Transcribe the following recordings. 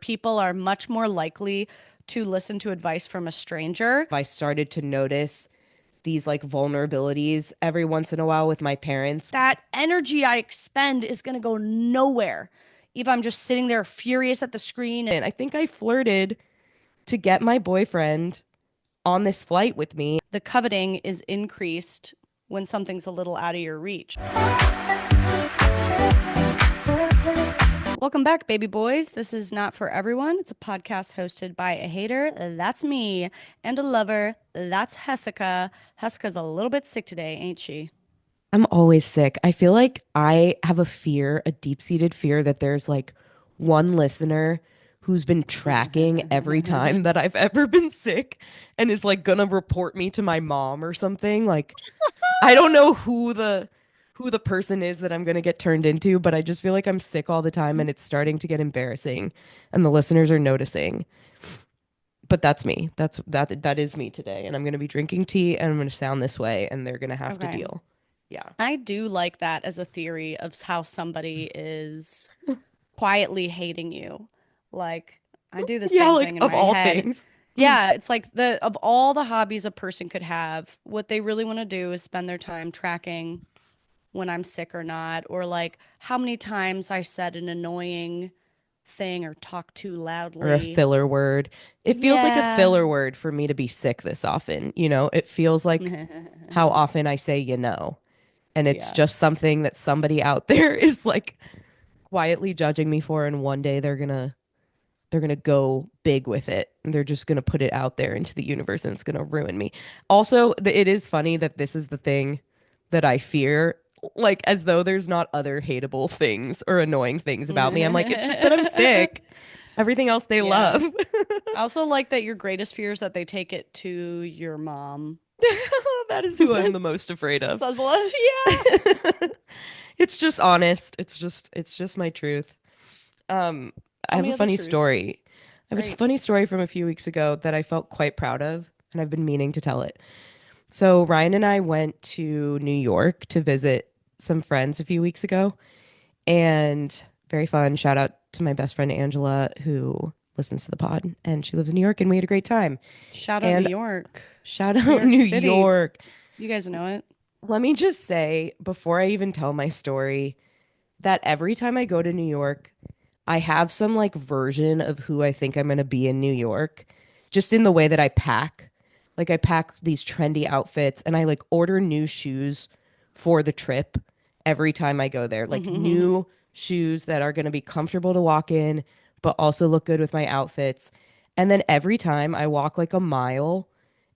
people are much more likely to listen to advice from a stranger. I started to notice these like vulnerabilities every once in a while with my parents. That energy I expend is going to go nowhere if I'm just sitting there furious at the screen. And I think I flirted to get my boyfriend on this flight with me. The coveting is increased when something's a little out of your reach. Welcome back, baby boys. This is Not For Everyone. It's a podcast hosted by a hater, that's me, and a lover, that's Hessica. Hessica's a little bit sick today, ain't she? I'm always sick. I feel like I have a fear, a deep-seated fear that there's like one listener who's been tracking every time that I've ever been sick and is like gonna report me to my mom or something. Like I don't know who the person is that I'm gonna get turned into, but I just feel like I'm sick all the time and it's starting to get embarrassing and the listeners are noticing. But that's me. That is me today. And I'm gonna be drinking tea and I'm gonna sound this way and they're gonna have to Okay. deal. Yeah. I do like that as a theory of how somebody is quietly hating you. Like, I do the Yeah, same like thing in of my all head. things. Yeah, it's like the of all the hobbies a person could have, what they really want to do is spend their time tracking when I'm sick or not, or like how many times I said an annoying thing or talked too Or a loudly. filler word. It feels like a Yeah. filler word for me to be sick this often. It feels like how often I say, and it's Yeah. just something that somebody out there is like quietly judging me for. And one day they're gonna go big with it. And they're just gonna put it out there into the universe and it's gonna ruin me. Also, it is funny that this is the thing that I fear, like as though there's not other hateable things or annoying things about me. I'm like, it's just that I'm sick. Everything else they Yeah. love. I also like that your greatest fear is that they take it to your mom. That is who I'm the most afraid of. Suzzla, yeah. It's just honest. It's just my truth. Um, I Tell have me a other funny truths. story. I have a Great. funny story from a few weeks ago that I felt quite proud of, and I've been meaning to tell it. So Ryan and I went to New York to visit some friends a few weeks ago, and very fun. Shout out to my best friend Angela, who listens to the pod, and she lives in New York, and we had a great time. Shout out New And York. shout New out York New City. York. You guys know it. Let me just say, before I even tell my story, that every time I go to New York, I have some like version of who I think I'm going to be in New York, just in the way that I pack. Like I pack these trendy outfits and I like order new shoes for the trip every time I go there. Like new shoes that are going to be comfortable to walk in, but also look good with my outfits. And then every time I walk like a mile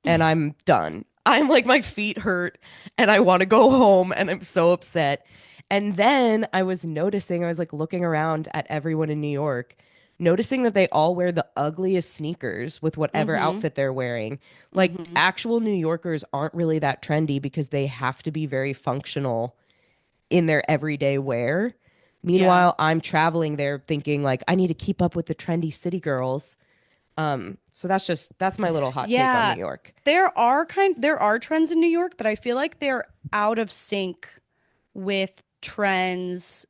and I'm done. I'm like, my feet hurt and I want to go home and I'm so upset. And then I was noticing, I was like looking around at everyone in New York, noticing that they all wear the ugliest sneakers with whatever Mm-hmm. outfit they're wearing. Like Mm-hmm. actual New Yorkers aren't really that trendy because they have to be very functional in their everyday wear. Yeah. Meanwhile, I'm traveling there thinking like I need to keep up with the trendy city girls. So that's my little hot take on New Yeah. York. There are trends in New York, but I feel like they're out of sync with trends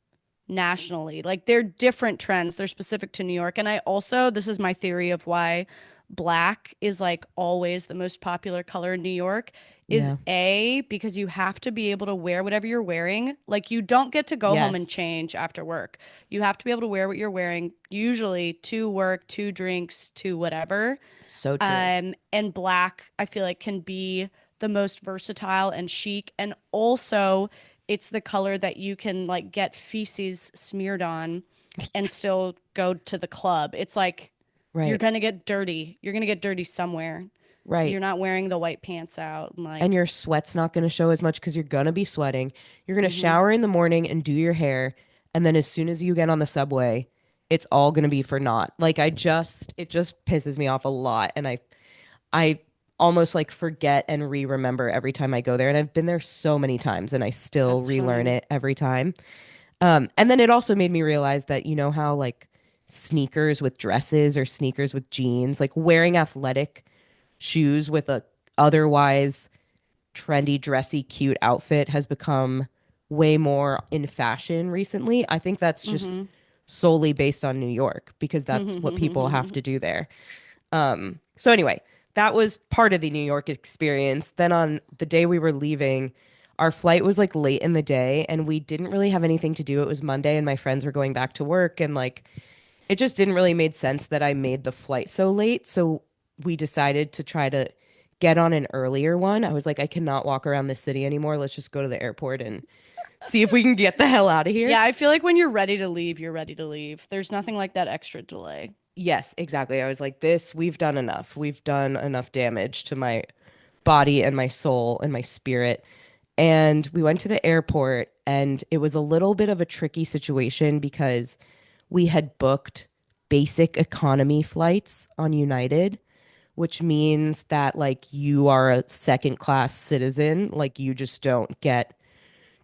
nationally. Like they're different trends. They're specific to New York. And I also, this is my theory of why black is like always the most popular color in New York is Yeah. A, because you have to be able to wear whatever you're wearing. Like you don't get to go home Yes. and change after work. You have to be able to wear what you're wearing, usually to work, to drinks, to whatever. So true. And black, I feel like can be the most versatile and chic. And also, it's the color that you can like get feces smeared on and still go to the club. It's like you're Right. gonna get dirty. You're gonna get dirty somewhere. Right. You're not wearing the white pants out. And And like, your sweat's not going to show as much because you're going to be sweating. You're going to hmm shower in the morning and do your hair. And then as soon as you get on the subway, it's all going to be for naught. Like it just pisses me off a lot. And I almost like forget and re-remember every time I go there. And I've been there so many times and I still that's relearn funny. it every time. And then it also made me realize that, how like sneakers with dresses or sneakers with jeans, like wearing athletic shoes with a otherwise trendy, dressy, cute outfit has become way more in fashion recently. I think that's just hmm solely based on New York because that's what people have to do there. So anyway, that was part of the New York experience. Then on the day we were leaving, our flight was like late in the day and we didn't really have anything to do. It was Monday and my friends were going back to work and like it just didn't really make sense that I made the flight so late. So we decided to try to get on an earlier one. I was like, I cannot walk around this city anymore. Let's just go to the airport and see if we can get the hell out of here. Yeah, I feel like when you're ready to leave, you're ready to leave. There's nothing like that extra delay. Yes, exactly. I was like, this, we've done enough. We've done enough damage to my body and my soul and my spirit. And we went to the airport, and it was a little bit of a tricky situation because we had booked basic economy flights on United, which means that like you are a second class citizen, like you just don't get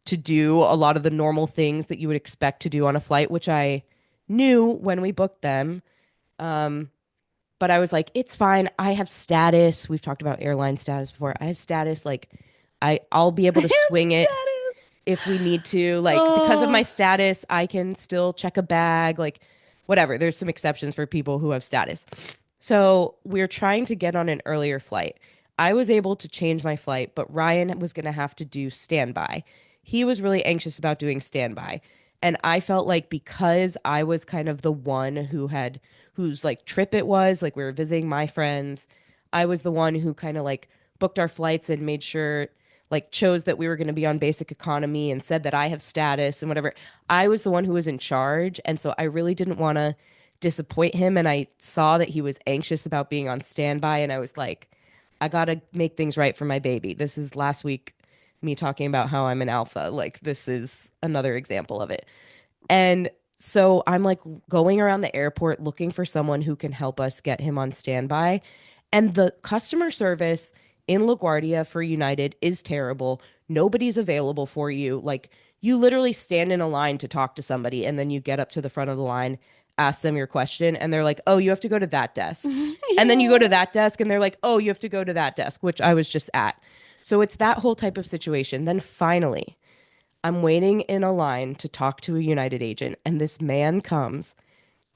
to do a lot of the normal things that you would expect to do on a flight, which I knew when we booked them. Um, but I was like, it's fine. I have status. We've talked about airline status before. I have status. Like, I'll be able I to have swing it status. if we need to. Like, because of my Oh. status, I can still check a bag. Like, whatever. There's some exceptions for people who have status. So we're trying to get on an earlier flight. I was able to change my flight, but Ryan was going to have to do standby. He was really anxious about doing standby. And I felt like because I was kind of the one whose like trip it was, like we were visiting my friends, I was the one who kind of like booked our flights and made sure, like chose that we were going to be on basic economy and said that I have status and whatever. I was the one who was in charge. And so I really didn't want to disappoint him. And I saw that he was anxious about being on standby. And I was like, I got to make things right for my baby. This is last week, me talking about how I'm an alpha. Like, this is another example of it. And so I'm like going around the airport looking for someone who can help us get him on standby. And the customer service in LaGuardia for United is terrible. Nobody's available for you. Like, you literally stand in a line to talk to somebody, and then you get up to the front of the line, ask them your question, and they're like, oh, you have to go to that desk. And then you go to Yeah. that desk, and they're like, oh, you have to go to that desk, which I was just at. So it's that whole type of situation. Then finally, I'm waiting in a line to talk to a United agent, and this man comes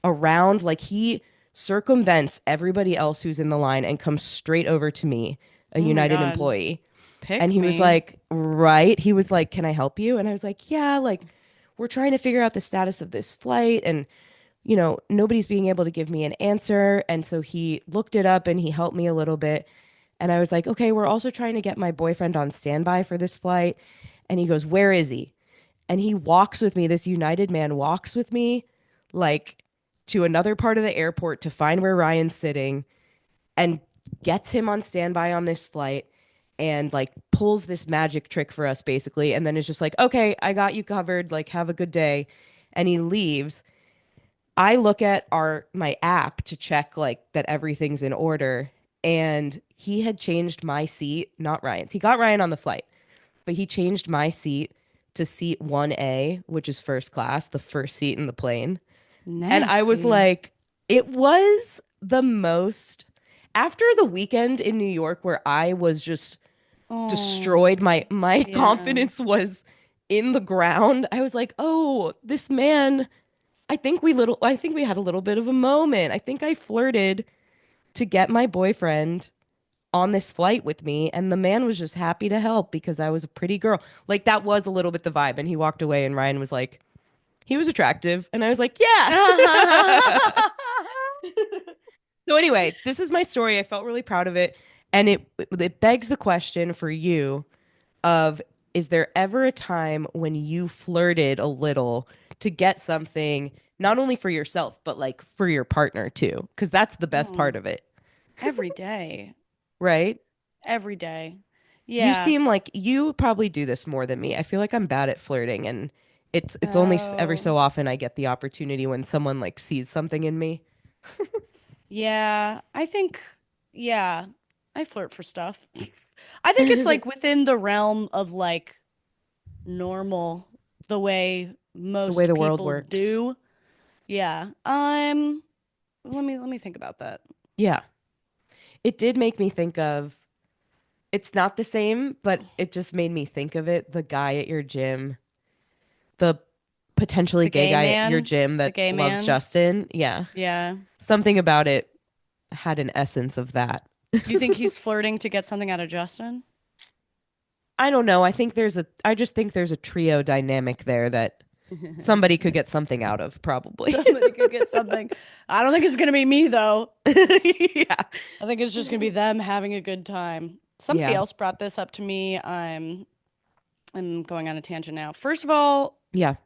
around like he circumvents everybody else who's in the line and comes straight over to me, a Oh my United God. employee. And Pick he was me. like, right. He was like, can I help you? And I was like, yeah, like we're trying to figure out the status of this flight. And, nobody's being able to give me an answer. And so he looked it up and he helped me a little bit. And I was like, okay, we're also trying to get my boyfriend on standby for this flight. And he goes, where is he? And he walks with me. This United man walks with me like to another part of the airport to find where Ryan's sitting and gets him on standby on this flight and like pulls this magic trick for us basically and then is just like, okay, I got you covered, like have a good day. And he leaves. I look at our my app to check like that everything's in order, and he had changed my seat, not Ryan's. He got Ryan on the flight, but he changed my seat to seat 1A, which is first class, the first seat in the plane. And I was Nasty. like, it was the most after the weekend in New York where I was just destroyed, Oh, my yeah. confidence was in the ground. I was like, "Oh, this man, I think we had a little bit of a moment. I think I flirted to get my boyfriend on this flight with me, and the man was just happy to help because I was a pretty girl." Like that was a little bit the vibe, and he walked away and Ryan was like, he was attractive, and I was like, "Yeah." So anyway, this is my story. I felt really proud of it, and it begs the question for you of is there ever a time when you flirted a little to get something not only for yourself but like for your partner too? Because that's the best part Oh, of it, every day. right? Every day. You Yeah. seem like you probably do this more than me. I feel like I'm bad at flirting, and it's only every Oh, so often I get the opportunity when someone like sees something in me. yeah. Yeah, I flirt for stuff. I think it's like within the realm of like normal, the way The way most the world people works. do. Yeah. Let me think about that. Yeah. It did make me think of it's not the same, but it just made me think of it. The guy at your gym, the potentially The gay gay guy at your man, gym the that gay loves man. Justin. Yeah. Yeah. Something about it had an essence of that. You think he's flirting to get something out of Justin? I don't know. I just think there's a trio dynamic there that somebody could get something out of, probably. Somebody could get something. I don't think it's gonna be me though. Yeah. I think it's just gonna be them having a good time. Somebody Yeah. else brought this up to me. I'm going on a tangent now. First of all, Yeah.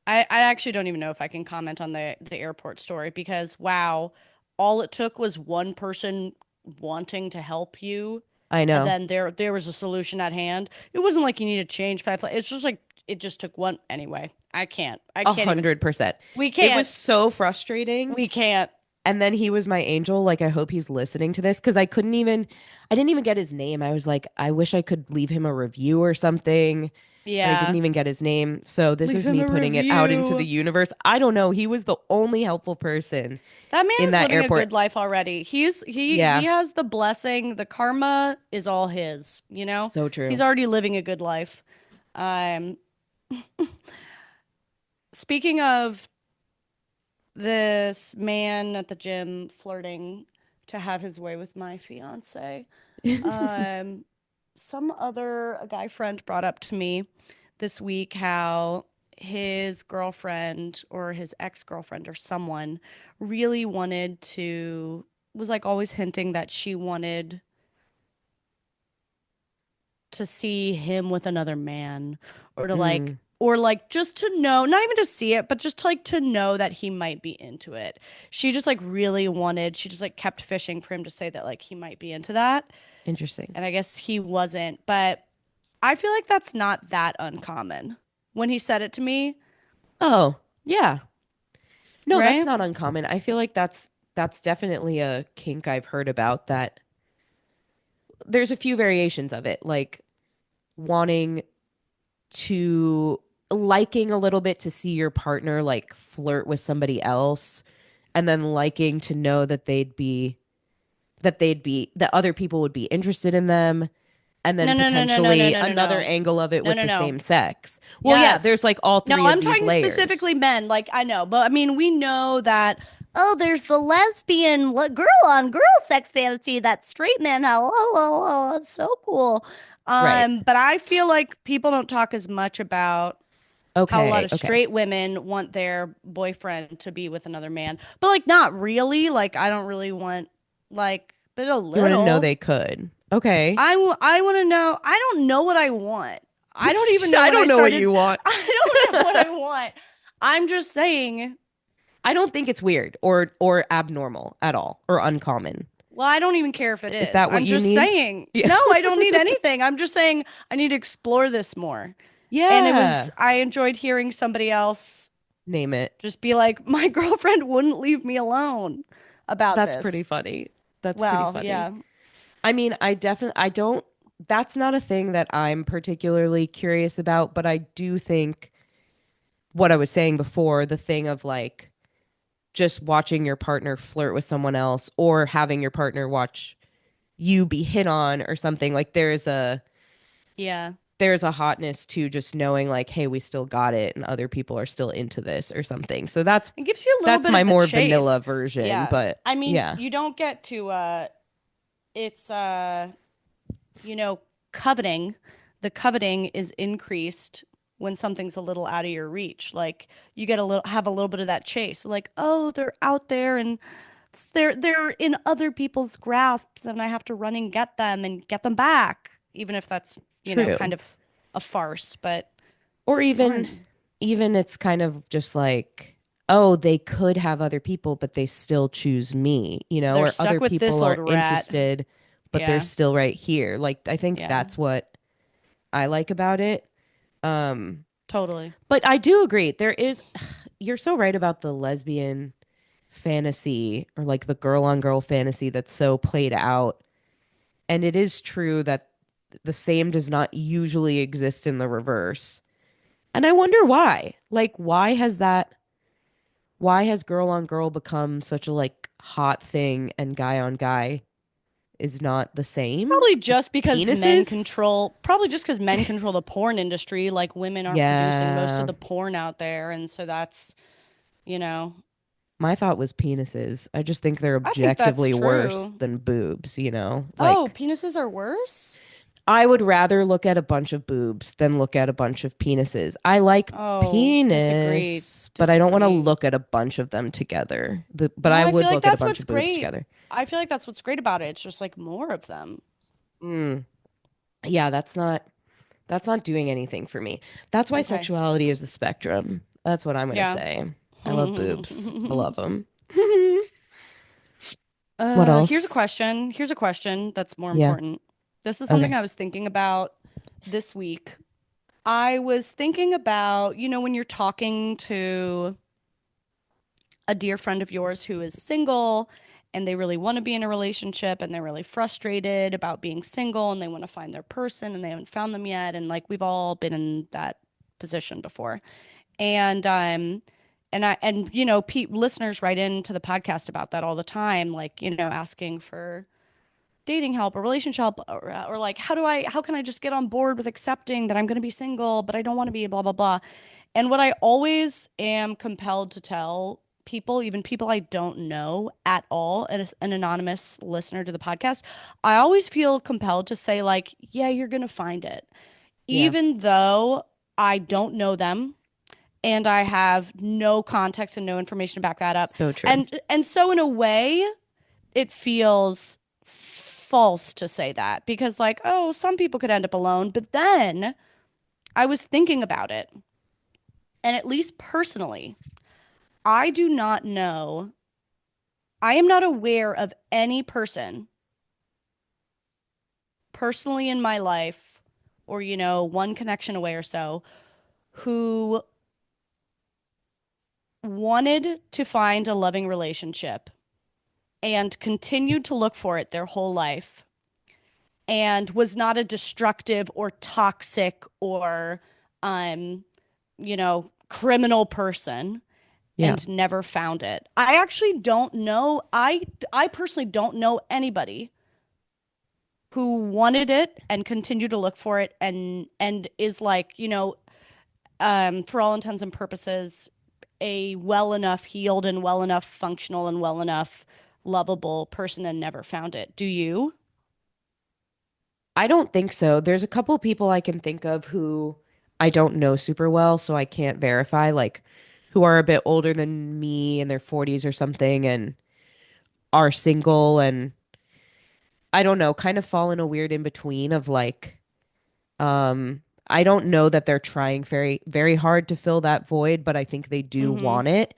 I actually don't even know if I can comment on the airport story because wow, all it took was one person wanting to help you, I and know. then there was a solution at hand. It wasn't like you need to change It's just like it just took one anyway. I A can't even. 100%. We It was can't. so frustrating. We can't. And then he was my angel. Like, I hope he's listening to this because I didn't even get his name. I was like, I wish I could leave him a review or something. And I didn't Yeah. even get his name. So this Leave is him me a putting it out into the review. universe. I don't know. He was the only helpful person That man in is that living a airport. good life already. He Yeah, has the blessing. The karma is all his, you know? so He's true. already living a good life. Um, speaking of this man at the gym flirting to have his way with my fiance, um, a guy friend brought up to me this week how his girlfriend or his ex-girlfriend or someone really was like always hinting that she wanted to see him with another man or to Mm, like just to know, not even to see it, but just to like to know that he might be into it. She just like kept fishing for him to say that like he might be into that. interesting. And I guess he wasn't, but I feel like that's not that uncommon when he said it to me, Oh, yeah. No, that's right? not uncommon. I feel like that's definitely a kink I've heard about that there's a few variations of it, like wanting to liking a little bit to see your partner like flirt with somebody else and then liking to know that other people would be interested in them and then No, no, no, no, no, no, potentially no, no, another no. angle of it No, with no, the no. same sex. Well, yeah, there's Yes. like all No, three of I'm these talking layers. specifically men. Like, I know, but I mean, we know that, oh, there's the girl on girl sex fantasy that straight men have. It's so cool. Right. But I feel like people don't talk as much about how a lot Okay, of okay. straight women want their boyfriend to be with another man, but like, not really. Like, I don't really want, but a You want to know little. they could. Okay. I want to know. I don't know what I want. I don't even know I when I don't know what started. you want. I don't know what I want. I'm just saying. I don't think it's weird or abnormal at all or uncommon. Well, I don't even care if it Is is. that what I'm you just need? saying. Yeah. No, I don't need anything. I'm just saying I need to explore this more. And Yeah. I enjoyed hearing somebody else Name it. just be like, my girlfriend wouldn't leave me alone about That's pretty this. funny. That's pretty Well, funny. yeah. I mean, I don't, that's not a thing that I'm particularly curious about, but I do think what I was saying before, the thing of like just watching your partner flirt with someone else or having your partner watch you be hit on or something, like Yeah. there's a hotness to just knowing like, hey, we still got it and other people are still into this or something. So It gives you a little that's bit my of the more vanilla chase. version, Yeah. but I mean, yeah. you don't get to it's you know, coveting, the coveting is increased when something's a little out of your reach. Like you get have a little bit of that chase. Like, oh, they're out there and they're in other people's grasp, and I have to run and get them back, even if that's, kind True. of a farce, but Or it's even fun. even it's kind of just like, oh, they could have other people, but they still choose me, They're or stuck other with this people old are rat. interested, but they're Yeah. still right here. Like I think Yeah. that's what I like about it. Um, Totally. but I do agree. There is you're so right about the lesbian fantasy or like the girl on girl fantasy that's so played out. And it is true that the same does not usually exist in the reverse. And I wonder why. Like why has girl on girl become such a like hot thing and guy on guy is not the same. Probably just because Penises? men control the porn industry, like women are producing most of Yeah. the porn out there, and so that's, you know, My thought was penises. I just think they're I think that's objectively worse true. than boobs, you know? Oh, Like, penises are worse? I would rather look at a bunch of boobs than look at a bunch of penises. I like Oh, disagree. penis, but I don't want to Disagree. look at a bunch of them together. But No, I I feel would like look at a that's bunch what's of boobs great. together. I feel like that's what's great about it. It's just like more of them. Mm. Yeah, that's not doing anything for me. That's why Okay. sexuality is the spectrum. That's what I'm gonna Yeah. say. I love boobs. I love them. What Here's a else? question. Here's a question that's more Yeah. important. This is something Okay. I was thinking about this week. I was thinking about, when you're talking to a dear friend of yours who is single and they really want to be in a relationship and they're really frustrated about being single and they want to find their person and they haven't found them yet. And like we've all been in that position before. And listeners write into the podcast about that all the time, like, asking for dating help or relationship help, or like how can I just get on board with accepting that I'm going to be single but I don't want to be blah blah blah. And what I always am compelled to tell people, even people I don't know at all, an anonymous listener to the podcast, I always feel compelled to say like, yeah, you're going to find it, Yeah. even though I don't know them and I have no context and no information to back that up. So true. And so in a way, it feels false to say that because like, oh, some people could end up alone, but then I was thinking about it, and at least personally, I do not know, I am not aware of any person personally in my life or one connection away or so who wanted to find a loving relationship and continued to look for it their whole life and was not a destructive or toxic or criminal person Yeah. and never found it. I actually don't know. I personally don't know anybody who wanted it and continued to look for it and is like, for all intents and purposes, a well enough healed and well enough functional and well enough lovable person and never found it. Do you? I don't think so. There's a couple people I can think of who I don't know super well, so I can't verify, like who are a bit older than me in their 40s or something and are single and I don't know, kind of fall in a weird in between of like, I don't know that they're trying very, very hard to fill that void, but I think they do Mm-hmm. want it.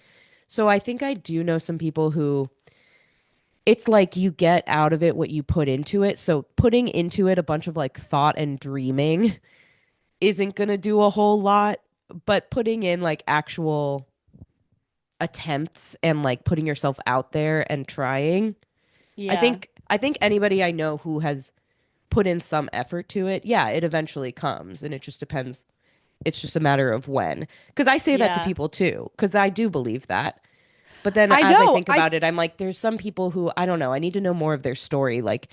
So I think I do know some people who it's like you get out of it what you put into it. So putting into it a bunch of like thought and dreaming isn't going to do a whole lot, but putting in like actual attempts and like putting yourself out there and trying. I Yeah. think I think anybody I know who has put in some effort to it, yeah, it eventually comes and it just depends. It's just a matter of when. Cuz I say that to Yeah. people too, cuz I do believe that. But then I as I know. think about it, I'm like there's some people who I don't know, I need to know more of their story, like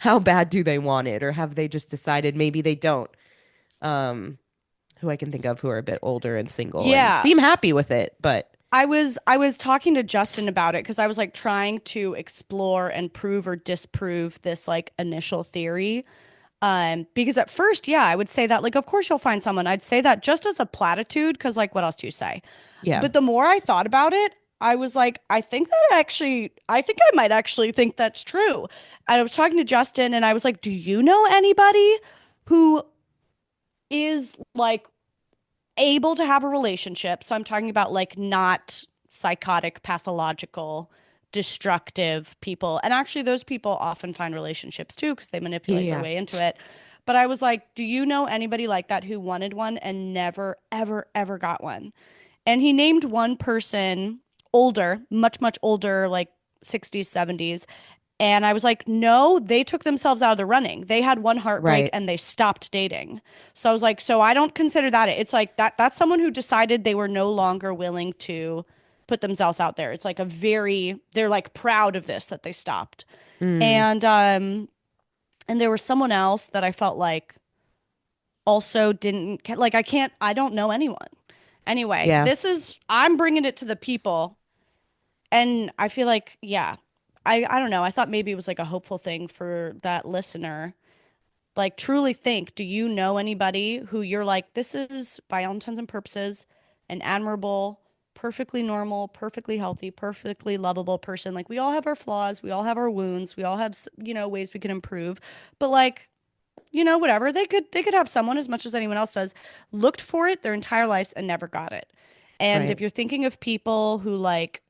how bad do they want it or have they just decided maybe they don't. Um who I can think of who are a bit older and single and Yeah. seem happy with it, but I was talking to Justin about it because I was like trying to explore and prove or disprove this like initial theory. Because at first, yeah, I would say that like of course you'll find someone. I'd say that just as a platitude because like what else do you say? yeah. But the more I thought about it, I was like, I think I might actually think that's true. And I was talking to Justin and I was like, do you know anybody who is like able to have a relationship? So I'm talking about like not psychotic, pathological, destructive people. And actually, those people often find relationships too because they Yeah, manipulate their yeah. way into it. But I was like, do you know anybody like that who wanted one and never, ever, ever got one? And he named one person older, much, much older, like 60s, 70s. And I was like, no, they took themselves out of the running. They had one heartbreak Right. and they stopped dating. So I was like, so I don't consider that. It's like that's someone who decided they were no longer willing to put themselves out there. It's like they're like proud of this that they stopped. Mm, And there was someone else that I felt like also didn't like I don't know anyone. Anyway, yeah. I'm bringing it to the people, and I feel like yeah. I don't know. I thought maybe it was like a hopeful thing for that listener. Like truly think, do you know anybody who you're like this is by all intents and purposes an admirable, perfectly normal, perfectly healthy, perfectly lovable person. Like we all have our flaws, we all have our wounds, we all have ways we can improve. But like whatever. They could have someone as much as anyone else does, looked for it their entire lives and never got it. And Right. if you're thinking of people who like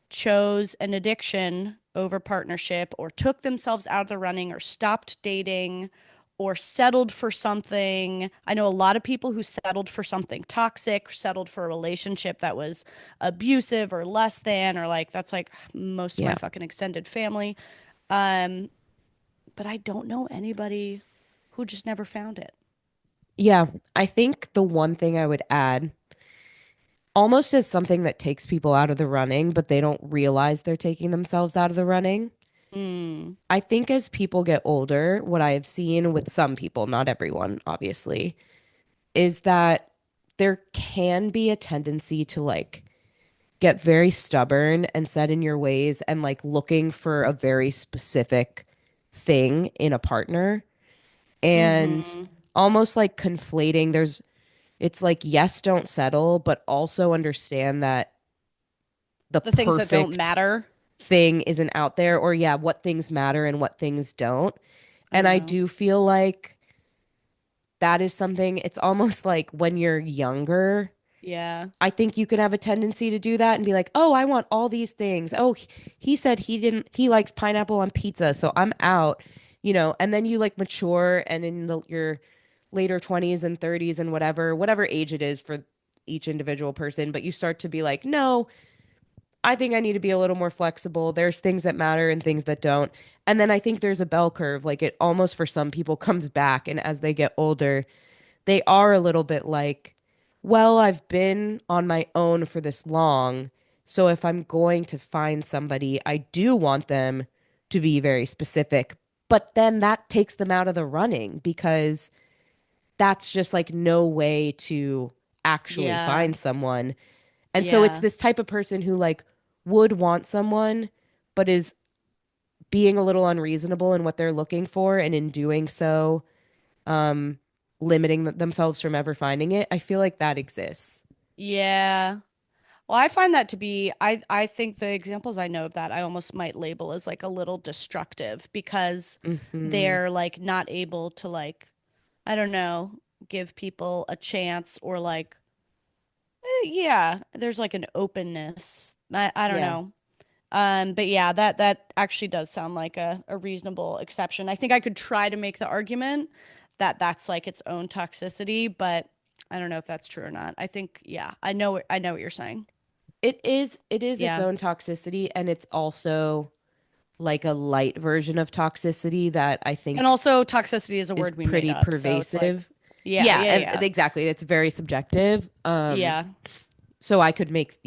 chose an addiction over partnership or took themselves out of the running or stopped dating or settled for something. I know a lot of people who settled for something toxic, settled for a relationship that was abusive or less than, or like that's like most of my Yeah. fucking extended family. Um, but I don't know anybody who just never found it. Yeah. I think the one thing I would add, almost as something that takes people out of the running, but they don't realize they're taking themselves out of the running. Mm, I think as people get older, what I have seen with some people, not everyone, obviously, is that there can be a tendency to like get very stubborn and set in your ways and like looking for a very specific thing in a partner and mm-hmm. almost like conflating. It's like, yes, don't settle, but also understand that the The things that don't perfect matter. thing isn't out there, or yeah, what things matter and what things don't. I And I know. do feel like that is something, it's almost like when you're younger, Yeah. I think you can have a tendency to do that and be like, oh, I want all these things. Oh, he said he likes pineapple on pizza, so I'm out, and then you like mature and in your later 20s and 30s and whatever age it is for each individual person, but you start to be like, no, I think I need to be a little more flexible. There's things that matter and things that don't. And then I think there's a bell curve. Like it almost for some people comes back. And as they get older, they are a little bit like, well, I've been on my own for this long. So if I'm going to find somebody, I do want them to be very specific. But then that takes them out of the running because that's just like no way to actually Yeah. find someone. And so it's Yeah. this type of person who like would want someone, but is being a little unreasonable in what they're looking for, and in doing so, um, limiting themselves from ever finding it. I feel like that exists. Yeah. Well, I find that to be, I think the examples I know of that I almost might label as like a little destructive because Hmm. they're like not able to like, I don't know, give people a chance or like, yeah, there's like an openness. I don't Yeah. know. But yeah, that actually does sound like a reasonable exception. I think I could try to make the argument that that's like its own toxicity, but I don't know if that's true or not. I think yeah, I know what you're saying. It is its Yeah. own toxicity, and it's also like a light version of toxicity that I And think also toxicity is a is word we made pretty up, so it's like pervasive. yeah, Yeah, yeah, and yeah. exactly. It's very subjective. Yeah, So I could make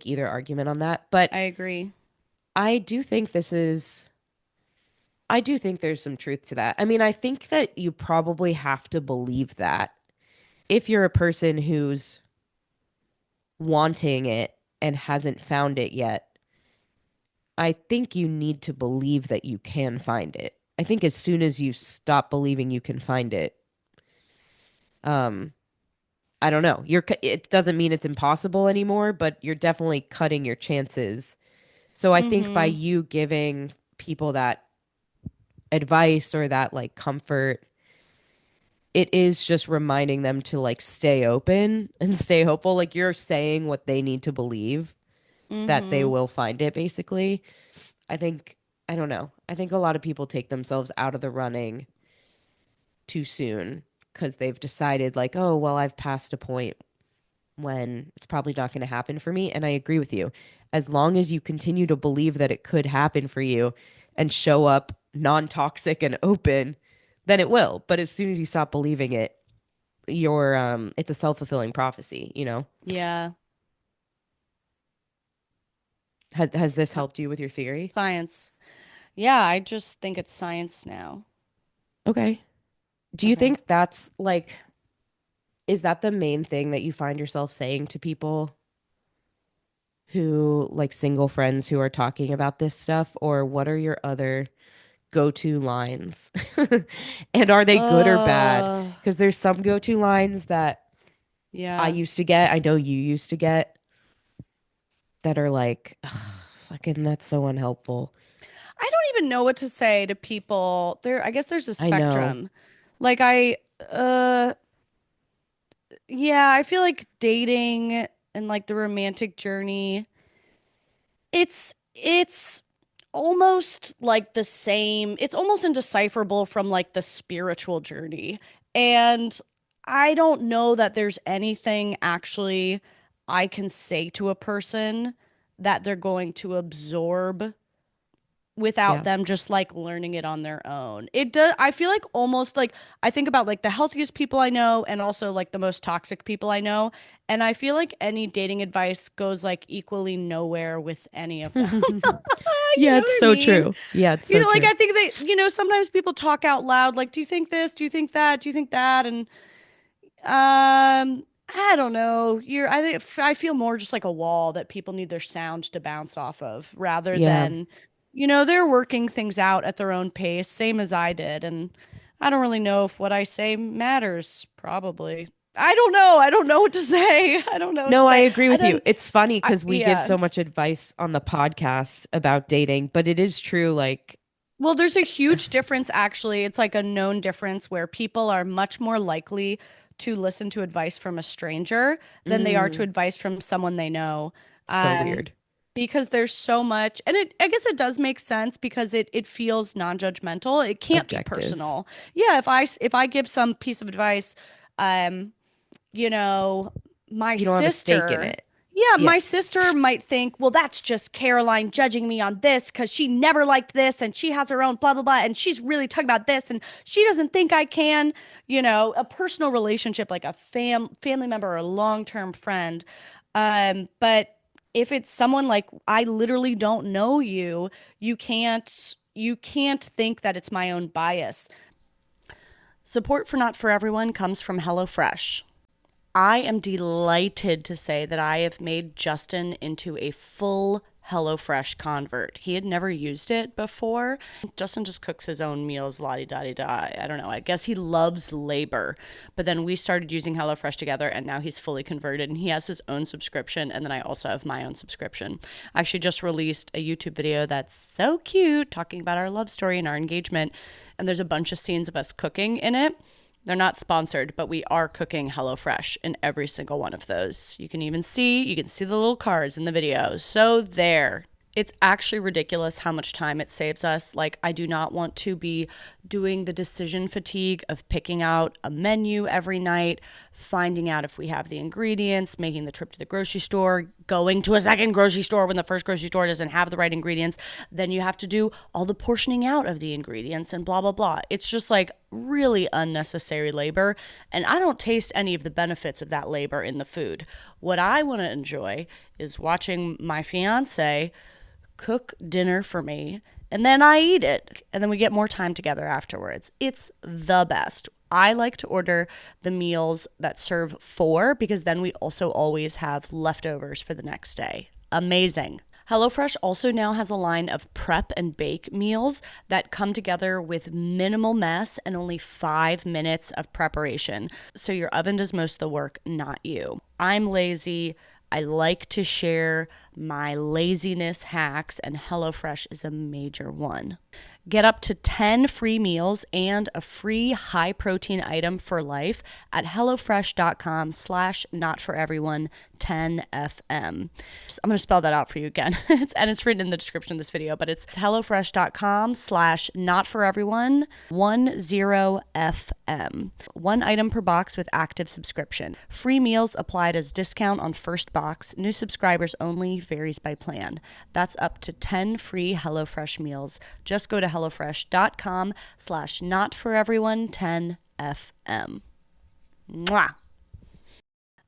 either argument on that. But I agree. I do think I do think there's some truth to that. I mean, I think that you probably have to believe that if you're a person who's wanting it and hasn't found it yet, I think you need to believe that you can find it. I think as soon as you stop believing you can find it, um, I don't know. It doesn't mean it's impossible anymore, but you're definitely cutting your chances. So I think by Mm-hmm. you giving people that advice or that like comfort, it is just reminding them to like stay open and stay hopeful. Like you're saying what they need to believe that they Mm-hmm. will find it, basically. I think, I don't know. I think a lot of people take themselves out of the running too soon because they've decided, like, oh, well, I've passed a point when it's probably not going to happen for me. And I agree with you. As long as you continue to believe that it could happen for you and show up non toxic and open, then it will. But as soon as you stop believing it, it's a self-fulfilling prophecy. Yeah. Has this Sci- helped you with your theory? Science. Yeah, I just think it's science now. Okay. Do you Okay. think that's like, is that the main thing that you find yourself saying to people who, like single friends who are talking about this stuff? Or what are your other go-to lines? And are they good or bad? Uh, Because there's some go-to lines that I yeah. used to get, I know you used to get, that are like, "Ugh, fucking, that's so unhelpful." I don't even know what to say to people. I guess there's a I know. spectrum. Like uh yeah, I feel like dating and like the romantic journey, it's almost like the same. It's almost indecipherable from like the spiritual journey. And I don't know that there's anything actually I can say to a person that they're going to absorb without Yeah. them just like learning it on their own. It does, I feel like almost like I think about like the healthiest people I know and also like the most toxic people I know, and I feel like any dating advice goes like equally nowhere with any of them. You Yeah, know it's what I so mean? true. Yeah, it's so Like true. I think sometimes people talk out loud like, do you think this? Do you think that? Do you think that? And I don't know. I think I feel more just like a wall that people need their sound to bounce off of rather Yeah. than, they're working things out at their own pace, same as I did. And I don't really know if what I say matters, probably. I don't know. I don't know what to say. I don't know what to No, I say. agree And with you. then It's funny because we give yeah. so much advice on the podcast about dating, but it is true. Like, Well, there's a huge difference, actually. It's like a known difference where people are much more likely to listen to advice from a stranger than they are to mm, advice from someone they know. so Um, weird. because there's so much, and I guess it does make sense because it feels non-judgmental. It can't be Objective. personal. Yeah, if I give some piece of advice, um, you know, my You don't have a stake in sister, it. yeah, Yeah. my sister might think, well, that's just Caroline judging me on this because she never liked this and she has her own blah, blah, blah. And she's really talking about this and she doesn't think I can, a personal relationship like a family member or a long-term friend. But if it's someone like I literally don't know you, you can't think that it's my own bias. Support for Not For Everyone comes from HelloFresh. I am delighted to say that I have made Justin into a full HelloFresh convert. He had never used it before. Justin just cooks his own meals, la di da di da. I don't know. I guess he loves labor. But then we started using HelloFresh together, and now he's fully converted and he has his own subscription. And then I also have my own subscription. I actually just released a YouTube video that's so cute talking about our love story and our engagement. And there's a bunch of scenes of us cooking in it. They're not sponsored, but we are cooking HelloFresh in every single one of those. You can see the little cards in the video. So there. It's actually ridiculous how much time it saves us. Like, I do not want to be doing the decision fatigue of picking out a menu every night, finding out if we have the ingredients, making the trip to the grocery store, going to a second grocery store when the first grocery store doesn't have the right ingredients. Then you have to do all the portioning out of the ingredients and blah, blah, blah. It's just like really unnecessary labor. And I don't taste any of the benefits of that labor in the food. What I want to enjoy is watching my fiance cook dinner for me, and then I eat it, and then we get more time together afterwards. It's the best. I like to order the meals that serve four because then we also always have leftovers for the next day. Amazing. HelloFresh also now has a line of prep and bake meals that come together with minimal mess and only 5 minutes of preparation. So your oven does most of the work, not you. I'm lazy. I like to share my laziness hacks, and HelloFresh is a major one. Get up to 10 free meals and a free high protein item for life at hellofresh.com/notforeveryone10fm. I'm going to spell that out for you again. It's written in the description of this video, but it's hellofresh.com/notforeveryone10fm. One item per box with active subscription. Free meals applied as discount on first box. New subscribers only, varies by plan. That's up to 10 free HelloFresh meals. Just go to hellofresh.com/notforeveryone10fm. Mwah.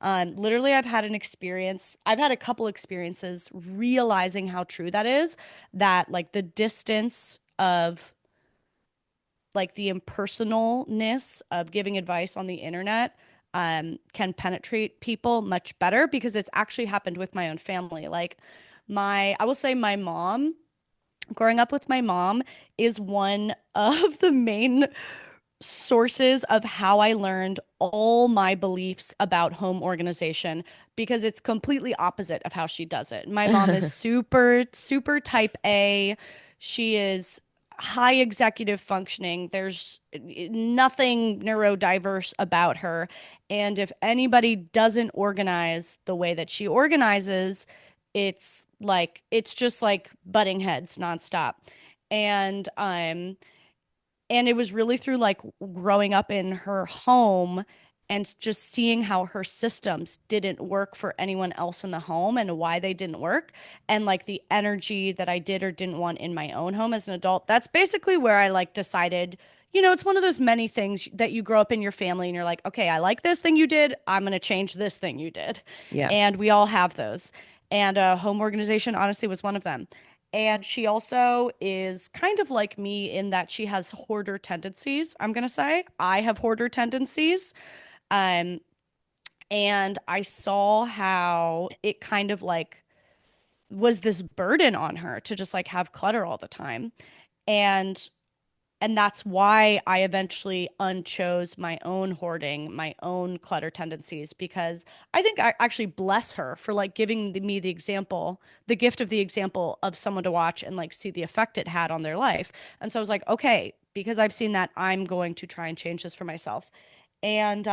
Literally, I've had a couple experiences realizing how true that is, that like the distance of like the impersonalness of giving advice on the internet can penetrate people much better because it's actually happened with my own family. Like I will say my mom, growing up with my mom is one of the main sources of how I learned all my beliefs about home organization because it's completely opposite of how she does it. My mom is super, super type A. She is high executive functioning. There's nothing neurodiverse about her. And if anybody doesn't organize the way that she organizes, it's just like butting heads nonstop. And and it was really through like growing up in her home and just seeing how her systems didn't work for anyone else in the home and why they didn't work. And like the energy that I did or didn't want in my own home as an adult. That's basically where I like decided, it's one of those many things that you grow up in your family and you're like, okay, I like this thing you did. I'm going to change this thing you did. Yeah. And we all have those. And home organization honestly was one of them. And she also is kind of like me in that she has hoarder tendencies, I'm gonna say. I have hoarder tendencies. Um, and I saw how it kind of like was this burden on her to just like have clutter all the time. And that's why I eventually unchose my own hoarding, my own clutter tendencies, because I think I actually bless her for like giving me the example, the gift of the example of someone to watch and like see the effect it had on their life. And so I was like, okay, because I've seen that, I'm going to try and change this for myself. And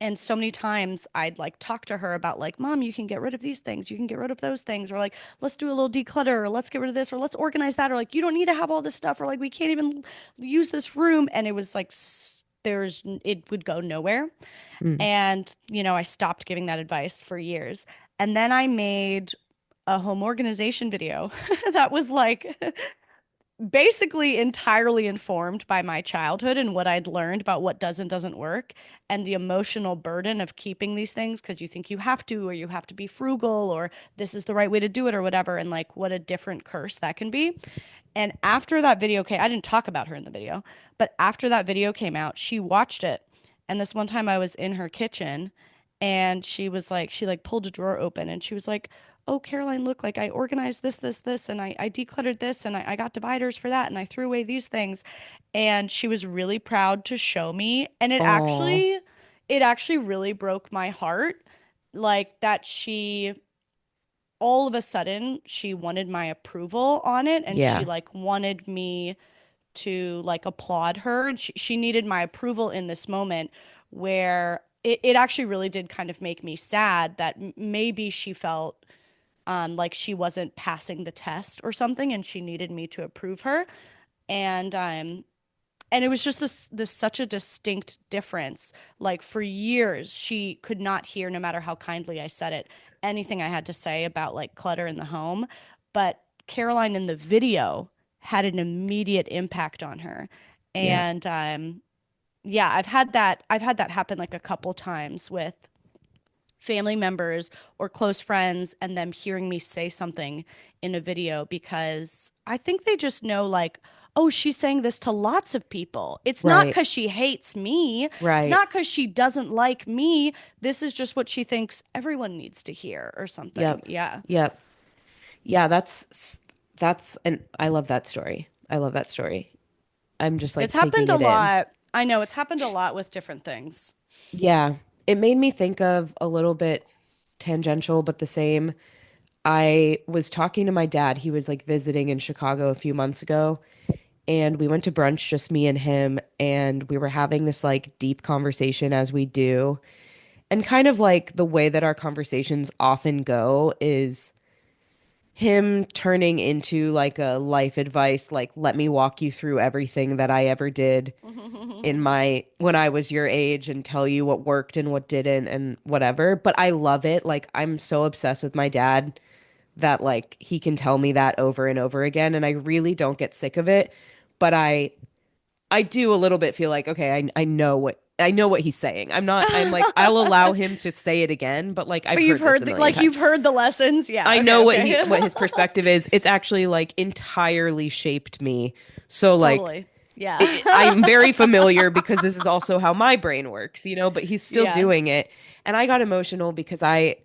and so many times I'd like talk to her about like, Mom, you can get rid of these things, you can get rid of those things, or like, let's do a little declutter, or let's get rid of this, or let's organize that, or like, you don't need to have all this stuff, or like, we can't even use this room. And it was like, it would go nowhere. Mm. And, I stopped giving that advice for years. And then I made a home organization video that was like basically entirely informed by my childhood and what I'd learned about what does and doesn't work and the emotional burden of keeping these things because you think you have to, or you have to be frugal, or this is the right way to do it, or whatever. And like what a different curse that can be. And after that video came, I didn't talk about her in the video, but after that video came out, she watched it. And this one time I was in her kitchen and she like pulled a drawer open and she was like, oh, Caroline, look, like I organized this, and I decluttered this, and I got dividers for that, and I threw away these things. And she was really proud to show me. And Oh, it actually really broke my heart. Like that all of a sudden, she wanted my approval on it, and she yeah. like wanted me to like applaud her. And she needed my approval in this moment where it actually really did kind of make me sad that maybe she felt like she wasn't passing the test or something, and she needed me to approve her. And and it was just this such a distinct difference. Like for years, she could not hear, no matter how kindly I said it, anything I had to say about like clutter in the home. But Caroline in the video had an immediate impact on her. Yeah. And yeah, I've had that happen like a couple times with family members or close friends and them hearing me say something in a video because I think they just know like, oh, she's saying this to lots of people. It's not Right. because she hates me. It's Right. not because she doesn't like me. This is just what she thinks everyone needs to hear or something. Yep. Yeah. Yep. Yeah, that's and I love that story. I love that story. I'm just like It's happened taking a it in. lot. I know it's happened a lot with different things. Yeah. It made me think of a little bit tangential, but the same. I was talking to my dad. He was like visiting in Chicago a few months ago, and we went to brunch, just me and him, and we were having this like deep conversation as we do. And kind of like the way that our conversations often go is him turning into like a life advice, like, let me walk you through everything that I ever did in my when I was your age and tell you what worked and what didn't and whatever. But I love it. Like, I'm so obsessed with my dad that like he can tell me that over and over again, and I really don't get sick of it. But I do a little bit feel like, okay, I know I know what he's saying. I'm like, I'll allow him to say it again, but like I've But you've heard this a heard million like you've times. heard the lessons. Yeah. I Okay. know Okay. what his perspective is. It's actually like entirely shaped me. So like Totally. Yeah. I'm very familiar because this is also how my brain works, but he's still Yeah. doing it. And I got emotional because there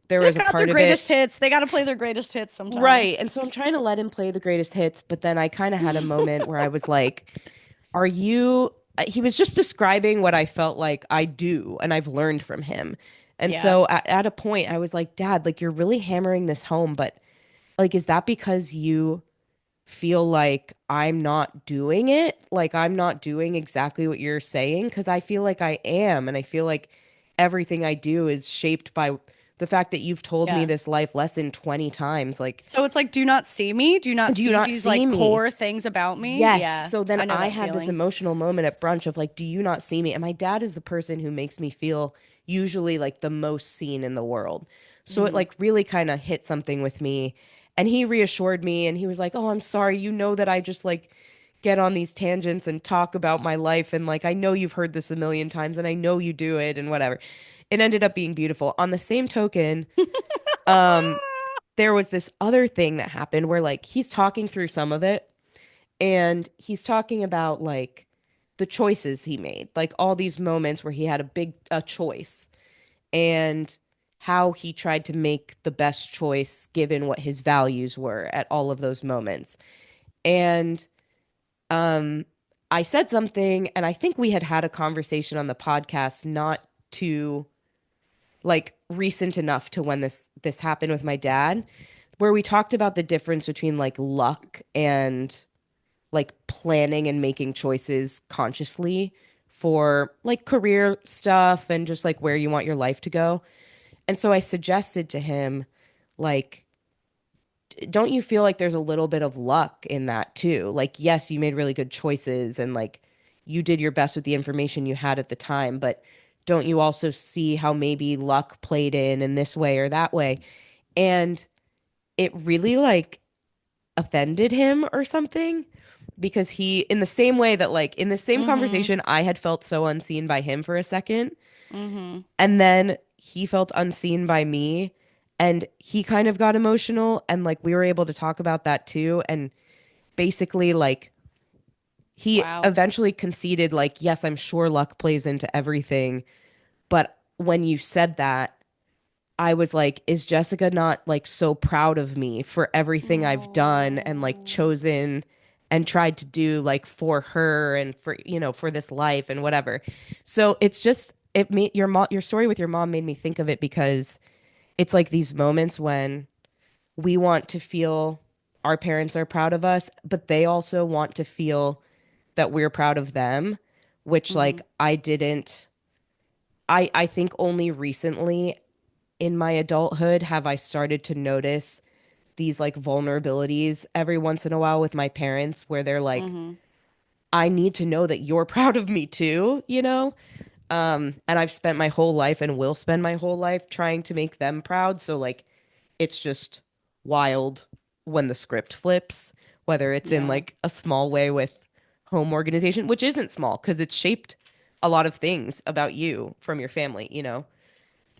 They've was a got their part of it. greatest hits. They got to play their greatest hits Right. sometimes. And so I'm trying to let him play the greatest hits, but then I kind of had a moment where I was like, are you he was just describing what I felt like I do and I've learned from him. And Yeah. so at a point I was like, Dad, like you're really hammering this home, but like is that because you feel like I'm not doing it? Like I'm not doing exactly what you're saying? Because I feel like I am. And I feel like everything I do is shaped by the fact that you've told me Yeah. this life lesson 20 times. Like, So it's like, do not see me. Do not do you see not these see like me? core things about me. Yes. Yeah. So then I know I that had this feeling. emotional moment at brunch of like, do you not see me? And my dad is the person who makes me feel usually like the most seen in the world. So it Hmm. like really kind of hit something with me. And he reassured me and he was like, oh, I'm sorry. You know that I just like get on these tangents and talk about my life. And like, I know you've heard this a million times and I know you do it and whatever. It ended up being beautiful. On the same token, um, there was this other thing that happened where like he's talking through some of it and he's talking about like the choices he made, like all these moments where he had a choice and how he tried to make the best choice given what his values were at all of those moments. And um I said something and I think we had a conversation on the podcast not too like recent enough to when this happened with my dad where we talked about the difference between like luck and like planning and making choices consciously for like career stuff and just like where you want your life to go. And so I suggested to him, like, don't you feel like there's a little bit of luck in that too? Like, yes, you made really good choices and like you did your best with the information you had at the time, but don't you also see how maybe luck played in this way or that way? And it really like offended him or something because he in the same way that like in the same Hmm. conversation I had felt so unseen by him for a second Hmm. and then he felt unseen by me and he kind of got emotional and like we were able to talk about that too and basically like he Wow. eventually conceded like yes I'm sure luck plays into everything but when you said that I was like, is Jessica not like so proud of me for everything I've done and like Oh. chosen and tried to do like for her and for for this life and whatever. So it's just it made your story with your mom made me think of it because it's like these moments when we want to feel our parents are proud of us, but they also want to feel that we're proud of them, which Hmm. like I think only recently in my adulthood have I started to notice these like vulnerabilities every once in a while with my parents where they're like, Hmm. I need to know that you're proud of me too. And I've spent my whole life and will spend my whole life trying to make them proud. So like it's just wild when the script flips, whether it's in Yeah. like a small way with home organization, which isn't small because it's shaped a lot of things about you from your family,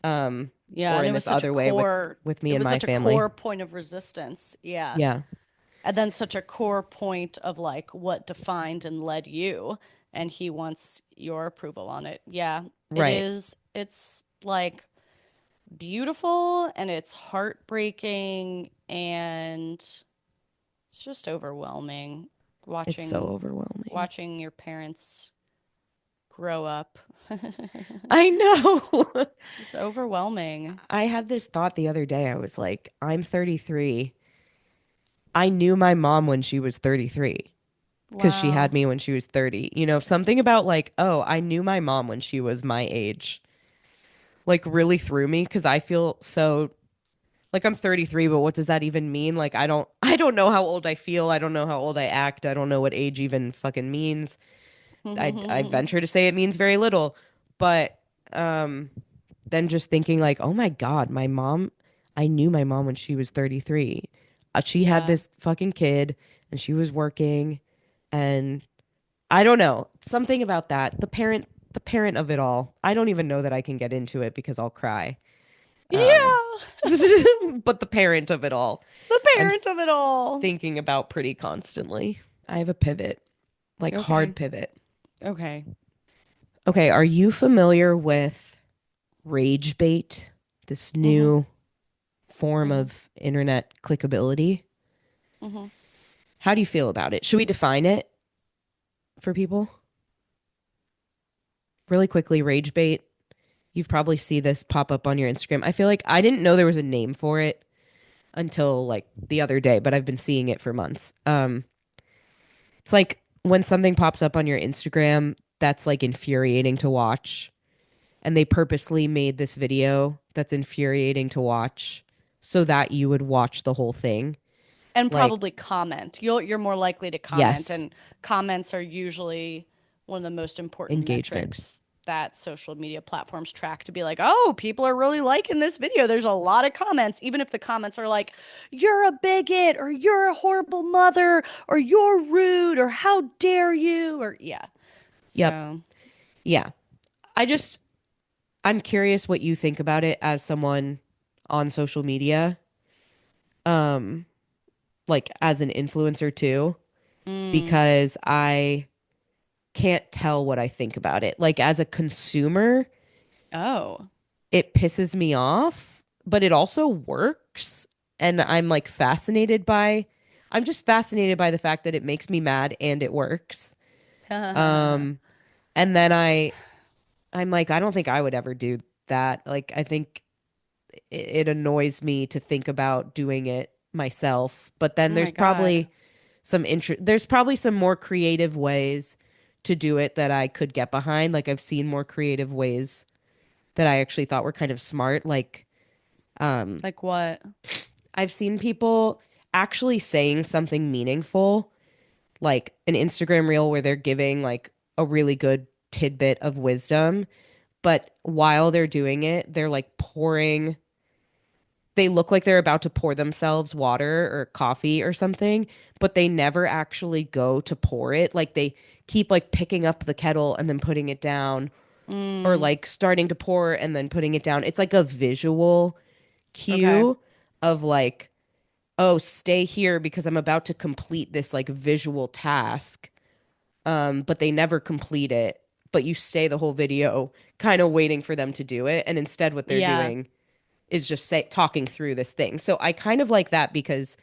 um, Yeah. or And in it was this such a other way with core, me it and was my such a family. core point of resistance. Yeah. Yeah, And then such a core point of like what defined and led you. And he wants your approval on it. Yeah. It right. is, it's like beautiful and it's heartbreaking and it's just overwhelming It's so watching overwhelming. watching your parents grow up. I know. It's overwhelming. I had this thought the other day. I was like, I'm 33. I knew my mom when she was 33 because she had Wow. me when she was 30. Something about like, oh, I knew my mom when she was my age, like really threw me because I feel so like I'm 33, but what does that even mean? Like I don't know how old I feel. I don't know how old I act. I don't know what age even fucking means. I venture to say it means very little, but um then just thinking like, oh my God, my mom, I knew my mom when she was 33. She had Yeah. this fucking kid and she was working and I don't know, something about that. The parent the parent of it all. I don't even know that I can get into it because I'll cry. Um, Yeah, but the parent of it all, the I'm parent of it all. thinking about pretty constantly. I have a pivot, like Okay. hard pivot. Okay. Okay, are you familiar with rage bait? This Mm-hmm. new form Mm-hmm. of internet clickability? Mm-hmm. How do you feel about it? Should we define it for people? Really quickly, rage bait. You've probably see this pop up on your Instagram. I feel like I didn't know there was a name for it until like the other day, but I've been seeing it for months. It's like when something pops up on your Instagram that's like infuriating to watch, and they purposely made this video that's infuriating to watch so that you would watch the whole thing. And Like, probably comment. You're more likely to comment, yes, and comments are usually one of the most important engagement. metrics that social media platforms track to be like, oh, people are really liking this video. There's a lot of comments, even if the comments are like, you're a bigot, or you're a horrible mother, or you're rude, or how dare you, or yeah. Yep. So, Yeah. I just, I'm curious what you think about it as someone on social media, um, like as an influencer too, mm, because I can't tell what I think about it. Like as a consumer, oh, it pisses me off, but it also works. And I'm just fascinated by the fact that it makes me mad and it works. Um, and then I'm like, I don't think I would ever do that. Like, I think it annoys me to think about doing it myself. But then oh my God. there's probably some more creative ways to do it that I could get behind. Like I've seen more creative ways that I actually thought were kind of smart. Like Like what? I've seen people actually saying something meaningful, like an Instagram reel where they're giving like a really good tidbit of wisdom, but while they're doing it, they're like they look like they're about to pour themselves water or coffee or something, but they never actually go to pour it. Like they keep like picking up the kettle and then putting it down, or Mm, like starting to pour and then putting it down. It's like a visual okay. cue of like, oh, stay here because I'm about to complete this like visual task. But they never complete it. But you stay the whole video kind of waiting for them to do it. And instead, what they're Yeah. doing is just talking through this thing. So I kind of like that because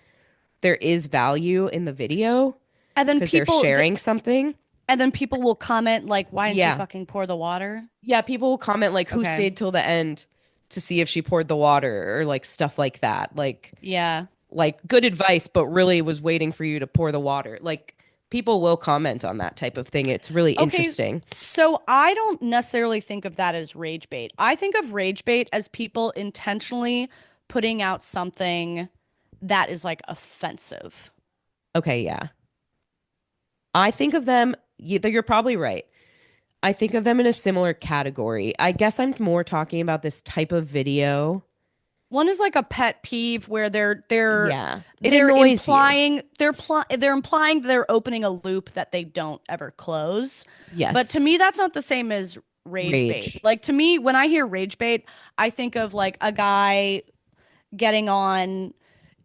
there is value in the video And then because they're people, sharing something. and then people will comment like, "Why didn't you Yeah. fucking pour the water?" Yeah. People will comment like, who Okay. stayed till the end to see if she poured the water or like stuff like that. Yeah. Like good advice, but really was waiting for you to pour the water. Like people will comment on that type of thing. It's really Okay. interesting. So I don't necessarily think of that as rage bait. I think of rage bait as people intentionally putting out something that is like offensive. Okay, yeah. I think of them, you're probably right. I think of them in a similar category. I guess I'm more talking about this type of video. One is like a pet peeve where they're Yeah. It they're annoys you. implying they're implying they're opening a loop that they don't ever close. But to me, Yes. that's not the same as rage bait. Rage. Like to me, when I hear rage bait, I think of like a guy getting on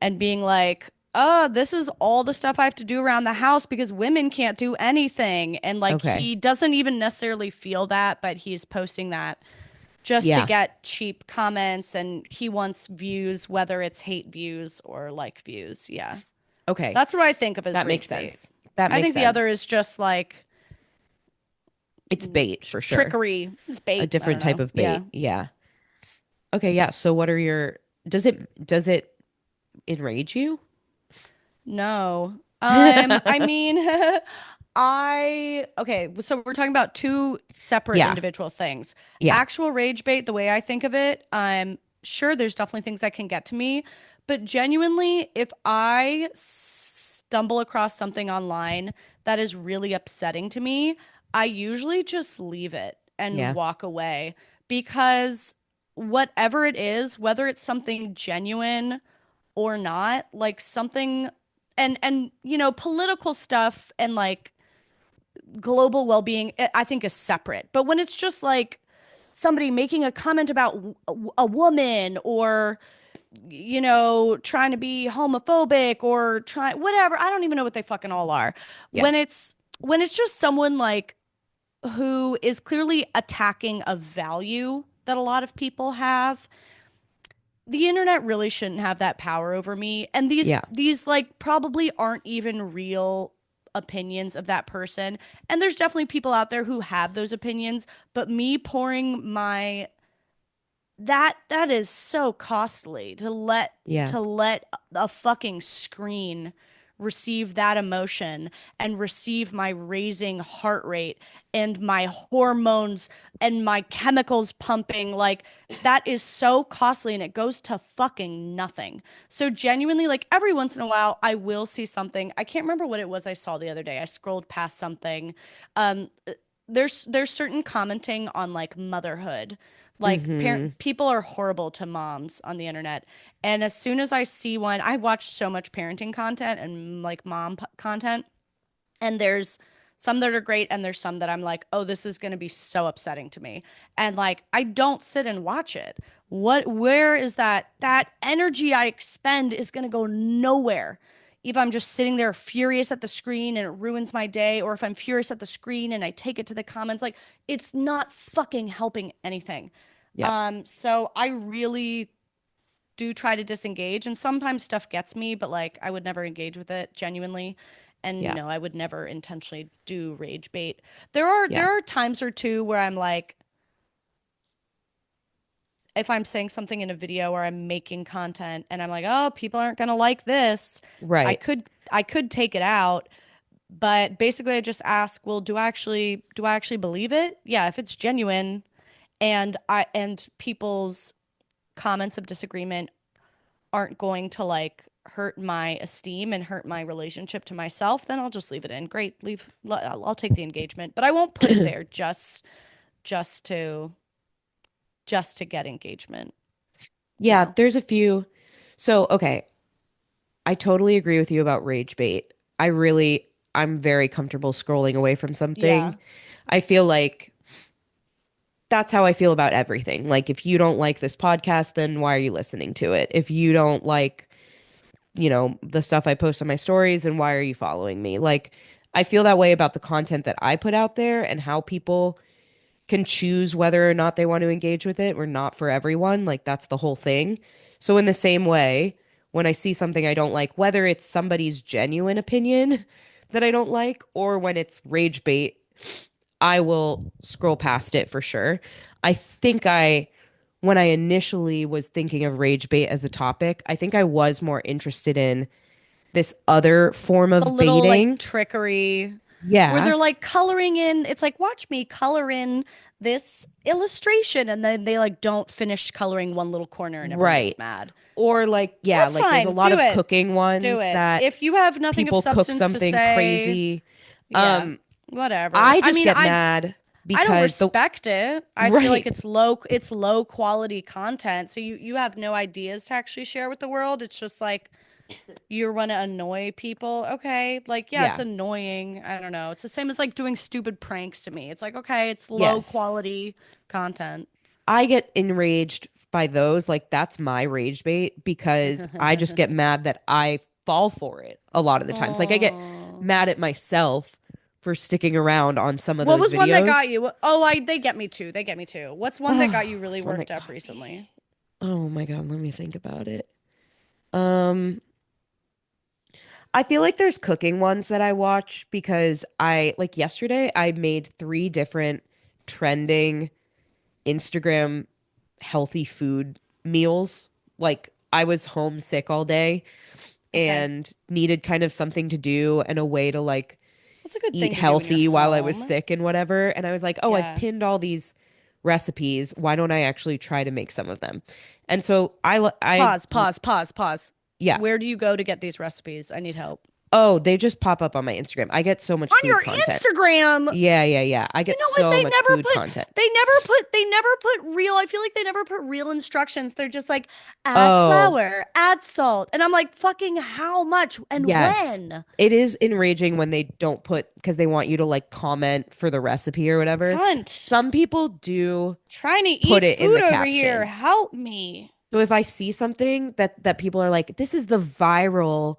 and being like, "Oh, this is all the stuff I have to do around the house because women can't do anything." And like Okay. he doesn't even necessarily feel that, but he's posting that just to Yeah. get cheap comments and he wants views, whether it's hate views or like views. Yeah. Okay. That's what I think of as That makes rage bait. sense. That I makes think the other sense. is just like It's bait for sure. trickery. It's A bait. I different don't type know. of Yeah. bait. Yeah. Okay, yeah. So what are your does it enrage you? No. I mean, okay, so we're talking about two separate Yeah. individual things. Yeah. Actual rage bait, the way I think of it, I'm sure there's definitely things that can get to me, but genuinely, if I stumble across something online that is really upsetting to me, I usually just leave it and Yeah. walk away because whatever it is, whether it's something genuine or not, like something and political stuff and like global well-being, I think, is separate. But when it's just like somebody making a comment about a woman, or trying to be homophobic, or trying whatever, I don't even know what they fucking all are. Yeah. When it's just someone like who is clearly attacking a value that a lot of people have, the internet really shouldn't have that power over me. And these Yeah. these like probably aren't even real opinions of that person. And there's definitely people out there who have those opinions, but me pouring my that is so costly to let Yeah. a fucking screen receive that emotion and receive my raising heart rate and my hormones and my chemicals pumping. Like, that is so costly, and it goes to fucking nothing. So genuinely, like, every once in a while I will see something. I can't remember what it was I saw the other day. I scrolled past something. um there's certain commenting on like motherhood, like Mm-hmm. people are horrible to moms on the internet. And as soon as I see one, I watch so much parenting content and like content, and there's some that are great, and there's some that I'm like, oh, this is going to be so upsetting to me. And like, I don't sit and watch it. Where is that energy I expend is going to go nowhere if I'm just sitting there furious at the screen and it ruins my day, or if I'm furious at the screen and I take it to the comments. Like, it's not fucking helping anything. Yeah. So I really do try to disengage, and sometimes stuff gets me, but like, I would never engage with it genuinely. And Yeah. no, I would never intentionally do rage bait. There are times or two where I'm like, if I'm saying something in a video or I'm making content and I'm like, oh, people aren't gonna like this, I Right. could I could take it out. But basically I just ask, well, do I actually believe it? Yeah, if it's genuine, and people's comments of disagreement aren't going to like hurt my esteem and hurt my relationship to myself, then I'll just leave it in. Great, leave. I'll take the engagement, but I won't put it there just to just to get engagement, you Yeah, know. there's a few. So, okay, I totally agree with you about rage bait. I'm very comfortable scrolling away from something. Yeah. I feel like that's how I feel about everything. Like, if you don't like this podcast, then why are you listening to it? If you don't like, the stuff I post on my stories, then why are you following me? Like, I feel that way about the content that I put out there, and how people can choose whether or not they want to engage with it. We're not for everyone. Like, that's the whole thing. So in the same way, when I see something I don't like, whether it's somebody's genuine opinion that I don't like, or when it's rage bait, I will scroll past it for sure. I think when I initially was thinking of rage bait as a topic, I think I was more interested in this other form The of little like baiting. trickery where Yeah, they're like coloring in, it's like, watch me color in this illustration, and then they like don't finish coloring one little corner and everyone gets right. mad. Or like, yeah, That's like there's a fine. lot Do of it. cooking Do ones it. that If you have nothing of people cook substance to something say, crazy. yeah, Um, whatever. I I just mean, get I mad I don't because the respect it. I feel like right. it's low quality content. So you have no ideas to actually share with the world. It's just like you want to annoy people. Okay. Like, yeah, it's Yeah. annoying. I don't know. It's the same as like doing stupid pranks to me. It's like, okay, it's low Yes. quality content. I get enraged by those. Like, that's my rage bait because I just get mad that I fall for it a lot of the times. Like, I get Oh. mad at myself for sticking around on some of What those was one that got videos. you? Oh, they get me too. They get me too. What's one that got Oh, you really what's one worked that up got me? recently? Oh my God, let me think about it. Um, I feel like there's cooking ones that I watch because like yesterday, I made three different trending Instagram healthy food meals. Like, I was homesick all day Okay. and needed kind of something to do and a way to like That's a good eat thing to do when you're healthy while I was home. sick and whatever. And I was like, oh, I've Yeah. pinned all these recipes. Why don't I actually try to make some of them? And so I, Pause. yeah. Where do you go to get these recipes? I need help. Oh, they just pop up on my Instagram. I get so much On food your content. Instagram. Yeah, yeah, yeah. I You get know what? so much food content. They never put real, I feel like they never put real instructions. They're just like, add Oh, flour, add salt. And I'm like, fucking how much and yes. when? It is enraging when they don't put because they want you to like comment for the recipe or whatever. Cunt. Some people do Trying to put eat it in food the over here. caption. Help me. So if I see something that people are like, this is the viral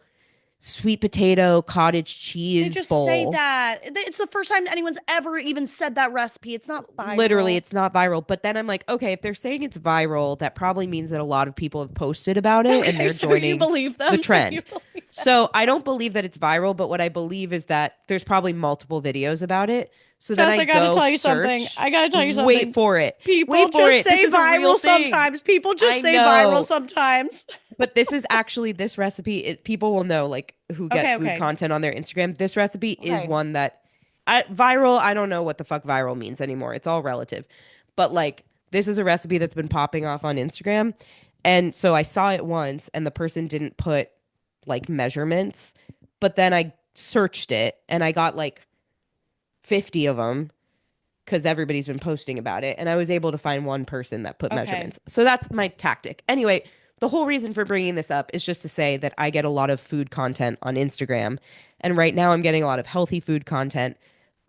sweet potato cottage They cheese just say bowl. that. It's the first time anyone's ever even said that recipe. It's not Literally, viral. it's not viral. But then I'm like, okay, if they're saying it's viral, that probably means that a lot of people have posted about it and Okay, they're so you joining believe the them. So you trend. believe them. So I don't believe that it's viral, but what I believe is that there's probably multiple videos about it. So then Jess, I I gotta go tell you something. search, I gotta tell you wait something. for it. People Wait for just it. This say is a real viral thing. sometimes. People just I say viral know. sometimes. But this is actually this recipe. People will know like who get Okay, food okay, content on their Instagram. This recipe is okay. one that viral. I don't know what the fuck viral means anymore. It's all relative. But like this is a recipe that's been popping off on Instagram, and so I saw it once, and the person didn't put like measurements, but then I searched it, and I got like 50 of them because everybody's been posting about it. And I was able to find one person that put Okay. measurements. So that's my tactic. Anyway, the whole reason for bringing this up is just to say that I get a lot of food content on Instagram. And right now I'm getting a lot of healthy food content.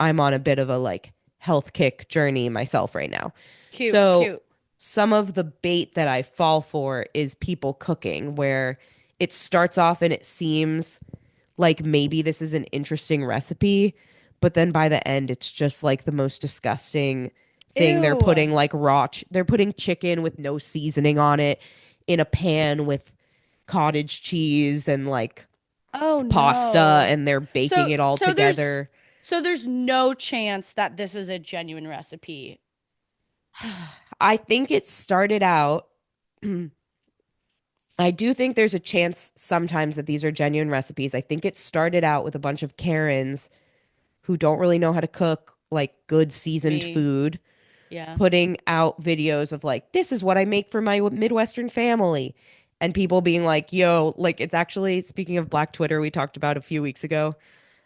I'm on a bit of a like health kick journey myself right now. Cute, So cute. some of the bait that I fall for is people cooking, where it starts off and it seems like maybe this is an interesting recipe, but then by the end it's just like the most disgusting thing. They're Ew. putting like they're putting chicken with no seasoning on it in a pan with cottage cheese and like Oh pasta, no. and they're baking So it all so there's together. so there's no chance that this is a genuine recipe. I think it started out I do think there's a chance sometimes that these are genuine recipes. I think it started out with a bunch of Karens who don't really know how to cook like good seasoned Me. food, Yeah. putting out videos of like, this is what I make for my Midwestern family. And people being like, yo, like it's actually, speaking of Black Twitter, we talked about a few weeks ago,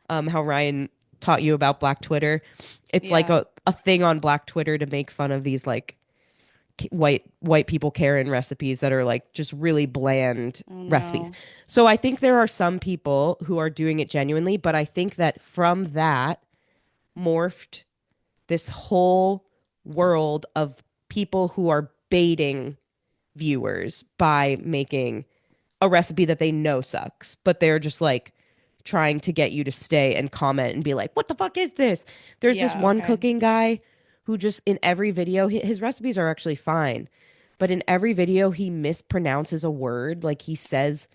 how Ryan taught you about Black Twitter. It's like Yeah. a thing on Black Twitter to make fun of these like white people Karen recipes that are like just really bland Oh recipes. no. So I think there are some people who are doing it genuinely, but I think that from that morphed this whole world of people who are baiting viewers by making a recipe that they know sucks, but they're just like trying to get you to stay and comment and be like, what the fuck is this? There's this Yeah, one okay. cooking guy who just in every video, his recipes are actually fine, but in every video, he mispronounces a word. Like he says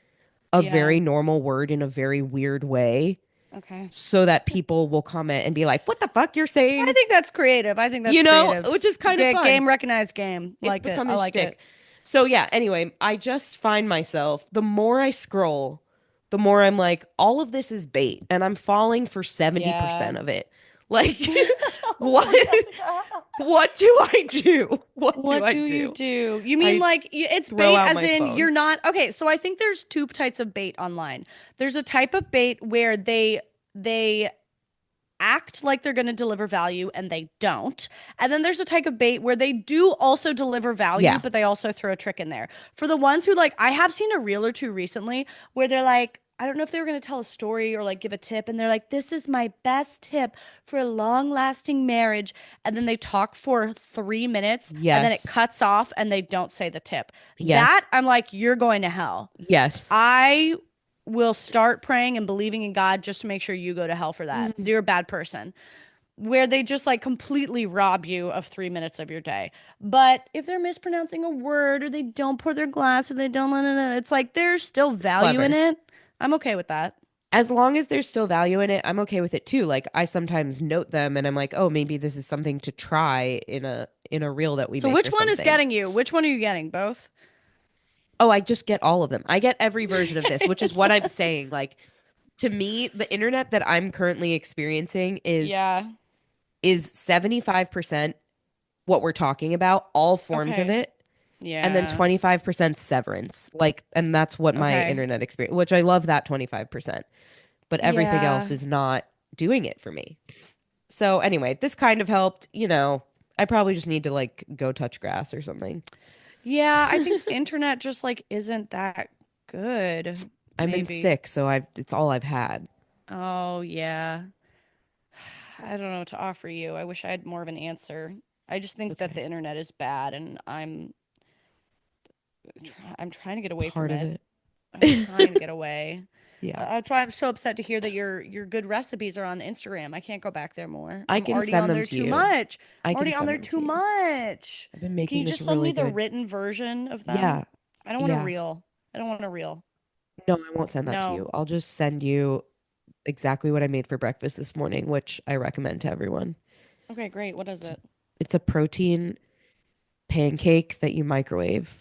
a Yeah. very normal word in a very weird way Okay. so that people will comment and be like, what the fuck you're I saying? think that's creative. I think that's creative. Which is kind of fun. Game recognized game. It's Like it. become I his like it. shtick. So yeah, anyway, I just find myself, the more I scroll, the more I'm like, all of this is bait, and I'm falling for Yeah. 70% of it. Like, what Oh, Jessica. what do I do? What do What I do you do? do? You mean I like it's throw bait out as my in phone. you're not okay, so I think there's two types of bait online. There's a type of bait where they act like they're going to deliver value and they don't. And then there's a type of bait where they do also deliver value, Yeah. but they also throw a trick in there. For the ones who like, I have seen a reel or two recently where they're like, I don't know if they were going to tell a story or like give a tip. And they're like, this is my best tip for a long lasting marriage. And then they talk for 3 minutes and then it Yes. cuts off and they don't say the tip. Yes. That I'm like, you're going to hell. Yes. I will start praying and believing in God just to make sure you go to hell for that. You're a bad person. Where they just like completely rob you of 3 minutes of your day. But if they're mispronouncing a word or they don't pour their glass or they don't, it's like there's still It's value in clever. it. I'm okay with that. As long as there's still value in it, I'm okay with it too. Like I sometimes note them and I'm like, "Oh, maybe this is something to try in a reel that we So make which or one is something." getting you? Which one are you getting? Both? Oh, I just get all of them. I get every version of this, which is what I'm saying. Like to me, the internet that I'm currently experiencing Yeah. is 75% what we're talking about, all forms of Okay. it, and then Yeah. 25% severance. Like, and that's what my Okay. internet experience, which I love that 25%. but everything else Yeah. is not doing it for me. So anyway, this kind of helped, I probably just need to like go touch grass or something. Yeah, I think the internet just like isn't that good, I've been maybe. sick, so I've it's all I've had. Oh, yeah. I don't know what to offer you. I wish I had more of an answer. I just think That's that okay. the internet is bad and I'm trying to get away from Part of it. it. I'm trying to get away. Yeah. I'm so upset to hear that your good recipes are on Instagram. I can't go back there more. I I'm can already send on them there to too you. much. I I'm can already on send there them to too you. much. I've been Can making you this just send really me the good. written version of them? Yeah. I don't want a Yeah. reel. I don't want a reel. No, I won't send that to No. you. I'll just send you exactly what I made for breakfast this morning, which I recommend to everyone. Okay, great. What is It's it? it's a protein pancake that you microwave.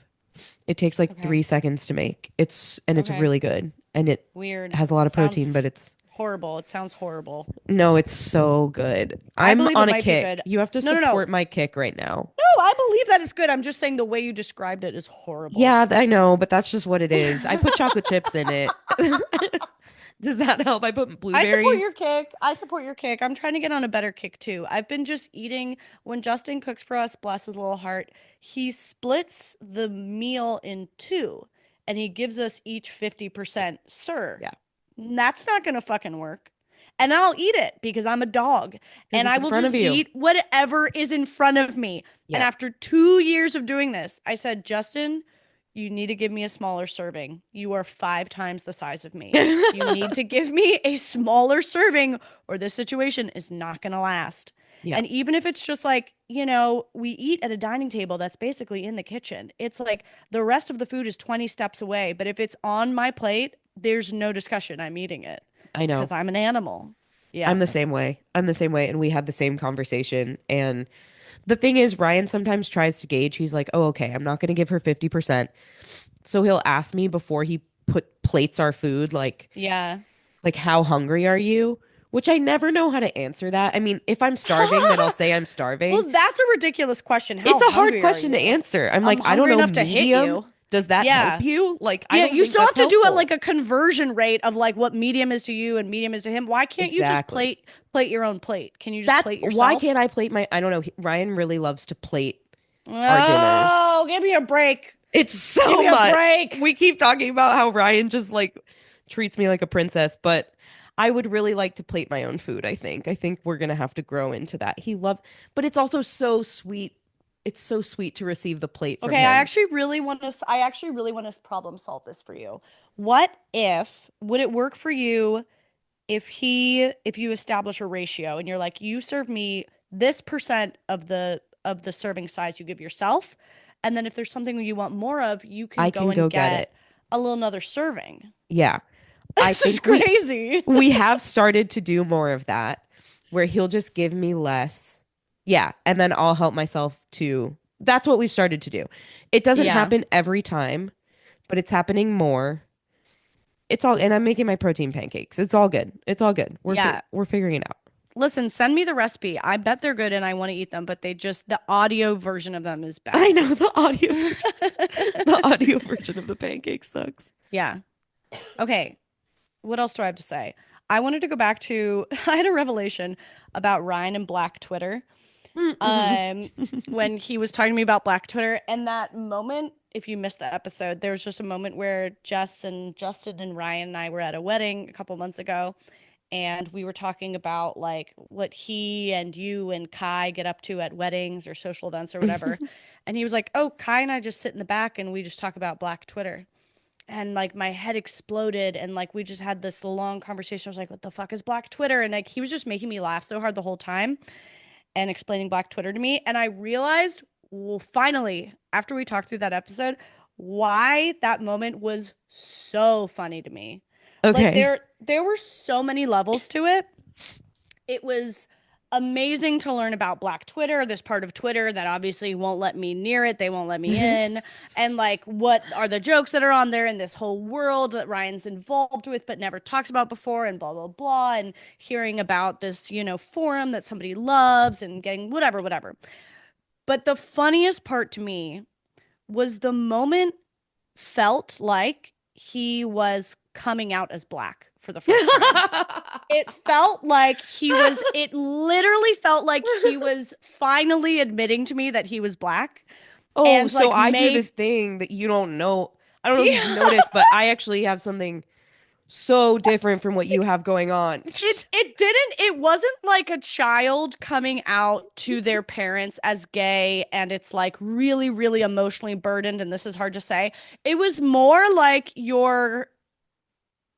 It takes like Okay. 3 seconds to make. It's Okay. really good. And it Weird. has a lot of protein, Sounds but it's horrible. It sounds horrible. no, it's so good. I I'm believe it on a might be kick. good. You have to No, no, no. support my kick right now. No, I believe that it's good. I'm just saying the way you described it is horrible. Yeah, I know, but that's just what it is. I put chocolate chips in it. Does that help? I put I support your blueberries. kick. I support your kick. I'm trying to get on a better kick too. I've been just eating when Justin cooks for us, bless his little heart, he splits the meal in two and he gives us each 50%. Sir, Yeah, that's not gonna fucking work. And I'll eat it because I'm a dog because and it's I in will front of just you. eat whatever is in front of me. And Yeah. after 2 years of doing this, I said, Justin, you need to give me a smaller serving. You are 5 times the size of me. You need to give me a smaller serving or this situation is not going to last. Yeah, And even if it's just like, we eat at a dining table that's basically in the kitchen, it's like the rest of the food is 20 steps away. But if it's on my plate, there's no discussion. I'm eating it I know. because I'm an animal. I'm Yeah. the same way. I'm the same way. And we had the same conversation. And the thing is, Ryan sometimes tries to gauge. He's like, oh, okay, I'm not going to give her 50%. So he'll ask me before he plates our food, Yeah. how hungry are you? Which I never know how to answer that. I mean, if I'm starving, then I'll say I'm starving. Well, that's a ridiculous question. How It's a hard hungry are question to you? answer. I'm I'm like, I don't hungry know, enough to hit medium. you. Does that help Yeah. you? Like, I Yeah, don't you think still have that's to do a helpful. like a conversion rate of like what medium is to you and medium is to him. Why can't you just Exactly. plate your own plate? Can you just That's plate why can't yourself? I plate my, I don't know. Ryan really loves to plate our dinners. Oh, give me a break. It's Give so me a much. break. We keep talking about how Ryan just like treats me like a princess, but I would really like to plate my own food, I think. I think we're gonna have to grow into that. But it's also so sweet. It's so sweet to receive the plate from Okay, him. I actually really want to problem solve this for you. What if would it work for you if you establish a ratio and you're like you serve me this percent of the serving size you give yourself, and then if there's something you want more of, you can I go can and go get it. get a little another serving. Yeah. I This is think we crazy. we have started to do more of that where he'll just give me less. Yeah, and then I'll help myself too. That's what we've started to do. It doesn't Yeah. happen every time, but it's happening more. It's all, and I'm making my protein pancakes. It's all good. It's all good. Yeah. We're figuring it out. Listen, send me the recipe. I bet they're good and I want to eat them, but the audio version of them is I bad. know the audio version of the pancake sucks. Yeah. Okay. What else do I have to say? I wanted to go back to I had a revelation about Ryan and Black Twitter. Mm-hmm. Um, when he was talking to me about Black Twitter, and that moment, if you missed the episode, there was just a moment where Jess and Justin and Ryan and I were at a wedding a couple months ago, and we were talking about like what he and you and Kai get up to at weddings or social events or whatever. And he was like, "Oh, Kai and I just sit in the back and we just talk about Black Twitter." And like my head exploded and like we just had this long conversation. I was like, "What the fuck is Black Twitter?" And like he was just making me laugh so hard the whole time and explaining Black Twitter to me. And I realized, well, finally, after we talked through that episode, why that moment was so funny to me. Like Okay. there were so many levels to it. It was amazing to learn about Black Twitter, this part of Twitter that obviously won't let me near it. They won't let me in. And like, what are the jokes that are on there in this whole world that Ryan's involved with but never talks about before, and blah, blah, blah. And hearing about this, forum that somebody loves and getting whatever, whatever. But the funniest part to me was the moment felt like he was coming out as black for the first time. It literally felt like he was finally admitting to me that he was black Oh, and so like I do made, this thing that you don't know. I don't know if you've yeah. noticed, but I actually have something so different from what you have going on. It wasn't like a child coming out to their parents as gay and it's like really, really emotionally burdened, and this is hard to say. It was more like your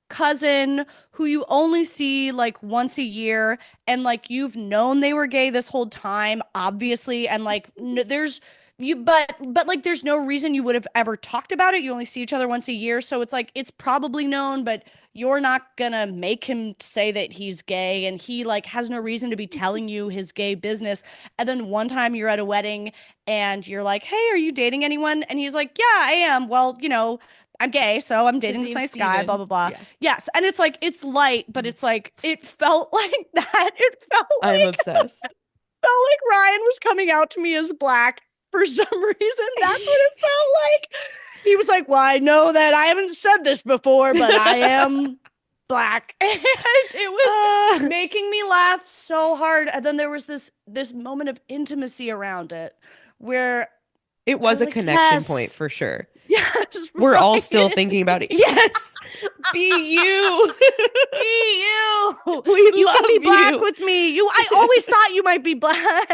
cousin who you only see like once a year, and like you've known they were gay this whole time obviously, and like there's you but like there's no reason you would have ever talked about it. You only see each other once a year, so it's like it's probably known, but you're not gonna make him say that he's gay, and he like has no reason to be telling you his gay business. And then one time you're at a wedding and you're like, hey, are you dating anyone? And he's like, yeah, I am. Well, I'm gay, so I'm His dating this name's nice guy, blah, Steven. blah, blah. Yeah. Yes. And it's like, it's light, but it's like, it felt like that. I'm obsessed. Felt like Ryan was coming out to me as black for some reason. That's what it felt like. He was like, well, I know that I haven't said this before, but I am black. And it was Uh, making me laugh so hard. And then there was this moment of intimacy around it where it I was was a like, connection point yes, for sure. yes, We're all still Ryan. thinking about it. Yes, be you. Be you. We You can be love black you. with me. I always thought you might be black.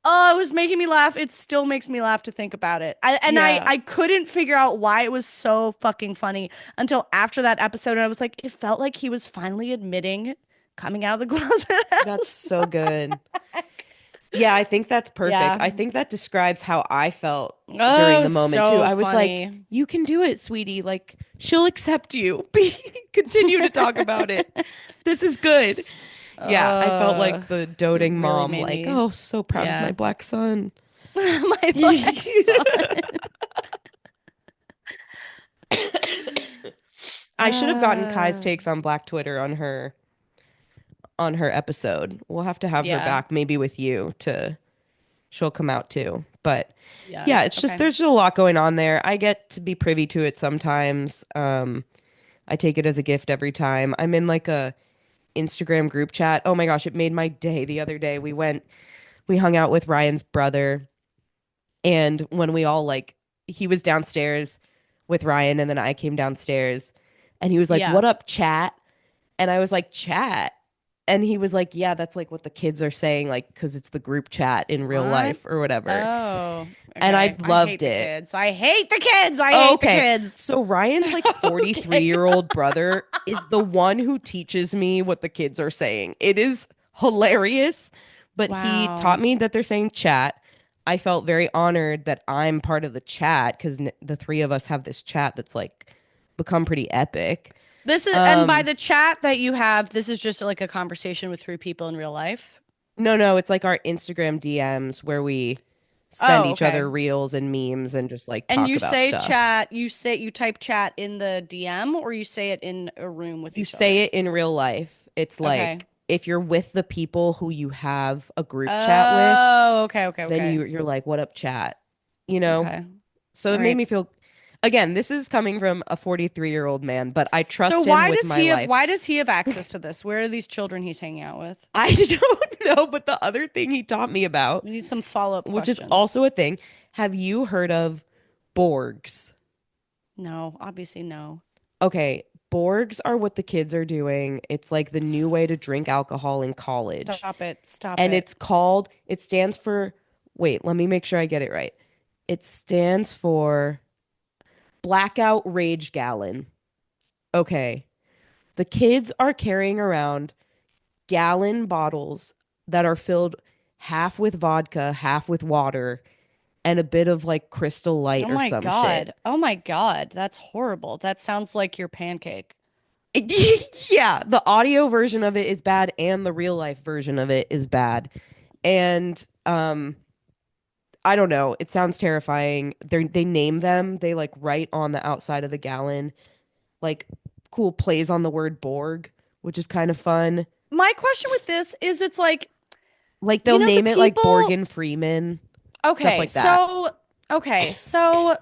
Oh, it was making me laugh. It still makes me laugh to think about it. Yeah, I couldn't figure out why it was so fucking funny until after that episode. And I was like, it felt like he was finally admitting coming out of the closet. that's so good. Yeah, I think that's perfect. Yeah. I think that describes how I felt Oh, it during the was moment too. so I was like, funny. "You can do it, sweetie. Like, she'll accept you. Continue to talk about it. This is good." Yeah, I felt Uh, like the it doting really mom, made like, me, "Oh, so proud of my yeah. black son." My black son. I should have gotten Kai's Uh, takes on Black Twitter on her episode. We'll have to have her yeah. back, maybe with you to she'll come out too. But Yeah. yeah, it's just Okay. there's just a lot going on there. I get to be privy to it sometimes. I take it as a gift every time. I'm in like a Instagram group chat. Oh my gosh, it made my day the other day. We hung out with Ryan's brother, and when we all like he was downstairs with Ryan and then I came downstairs and he was like, Yeah. "What up, chat?" And I was like, "Chat?" And he was like, "Yeah, that's like what the kids are saying, like, because it's the group chat in real What? life or whatever." Oh, And I okay. I loved hate the it. kids. I hate the kids. I Oh, hate the okay. kids. So Ryan's like 43 Okay. year old brother is the one who teaches me what the kids are saying. It is hilarious, but he taught Wow. me that they're saying chat. I felt very honored that I'm part of the chat because the three of us have this chat that's like become pretty epic. And by Um, the chat that you have, this is just like a conversation with three people in real life. no, it's like our Instagram DMs where we send Oh, each okay. other reels and memes and just like And talk you about say stuff. chat, you type chat in the DM, or you say it in a room with You each say other. it in real life. It's Okay. like if you're with the people who you have a group chat with, Oh, okay, okay, then okay. you're like, "What up, chat?" You know? Okay. So All it made right. me feel again, this is coming from a 43-year-old man, but I So trust him with my life. why does he have access to this? Where are these children he's hanging out with? I don't know, but the other thing he taught me about, We need some follow-up which is questions. also a thing, have you heard of Borgs? No, obviously no. Okay, Borgs are what the kids are doing. It's like the new way to drink alcohol in college. Stop it. Stop And it. it stands for, wait, let me make sure I get it right. It stands for Blackout Rage Gallon. Okay. The kids are carrying around gallon bottles that are filled half with vodka, half with water, and a bit of like Crystal Light Oh or my some shit. God. Oh my God. That's horrible. That sounds like your pancake. Yeah, the audio version of it is bad and the real life version of it is bad. And I don't know, it sounds terrifying. They name them, they like write on the outside of the gallon like cool plays on the word Borg, which is kind of fun. My question with this is it's like, Like they'll the name it like people. Borgin Freeman, stuff Okay, like that. so okay, so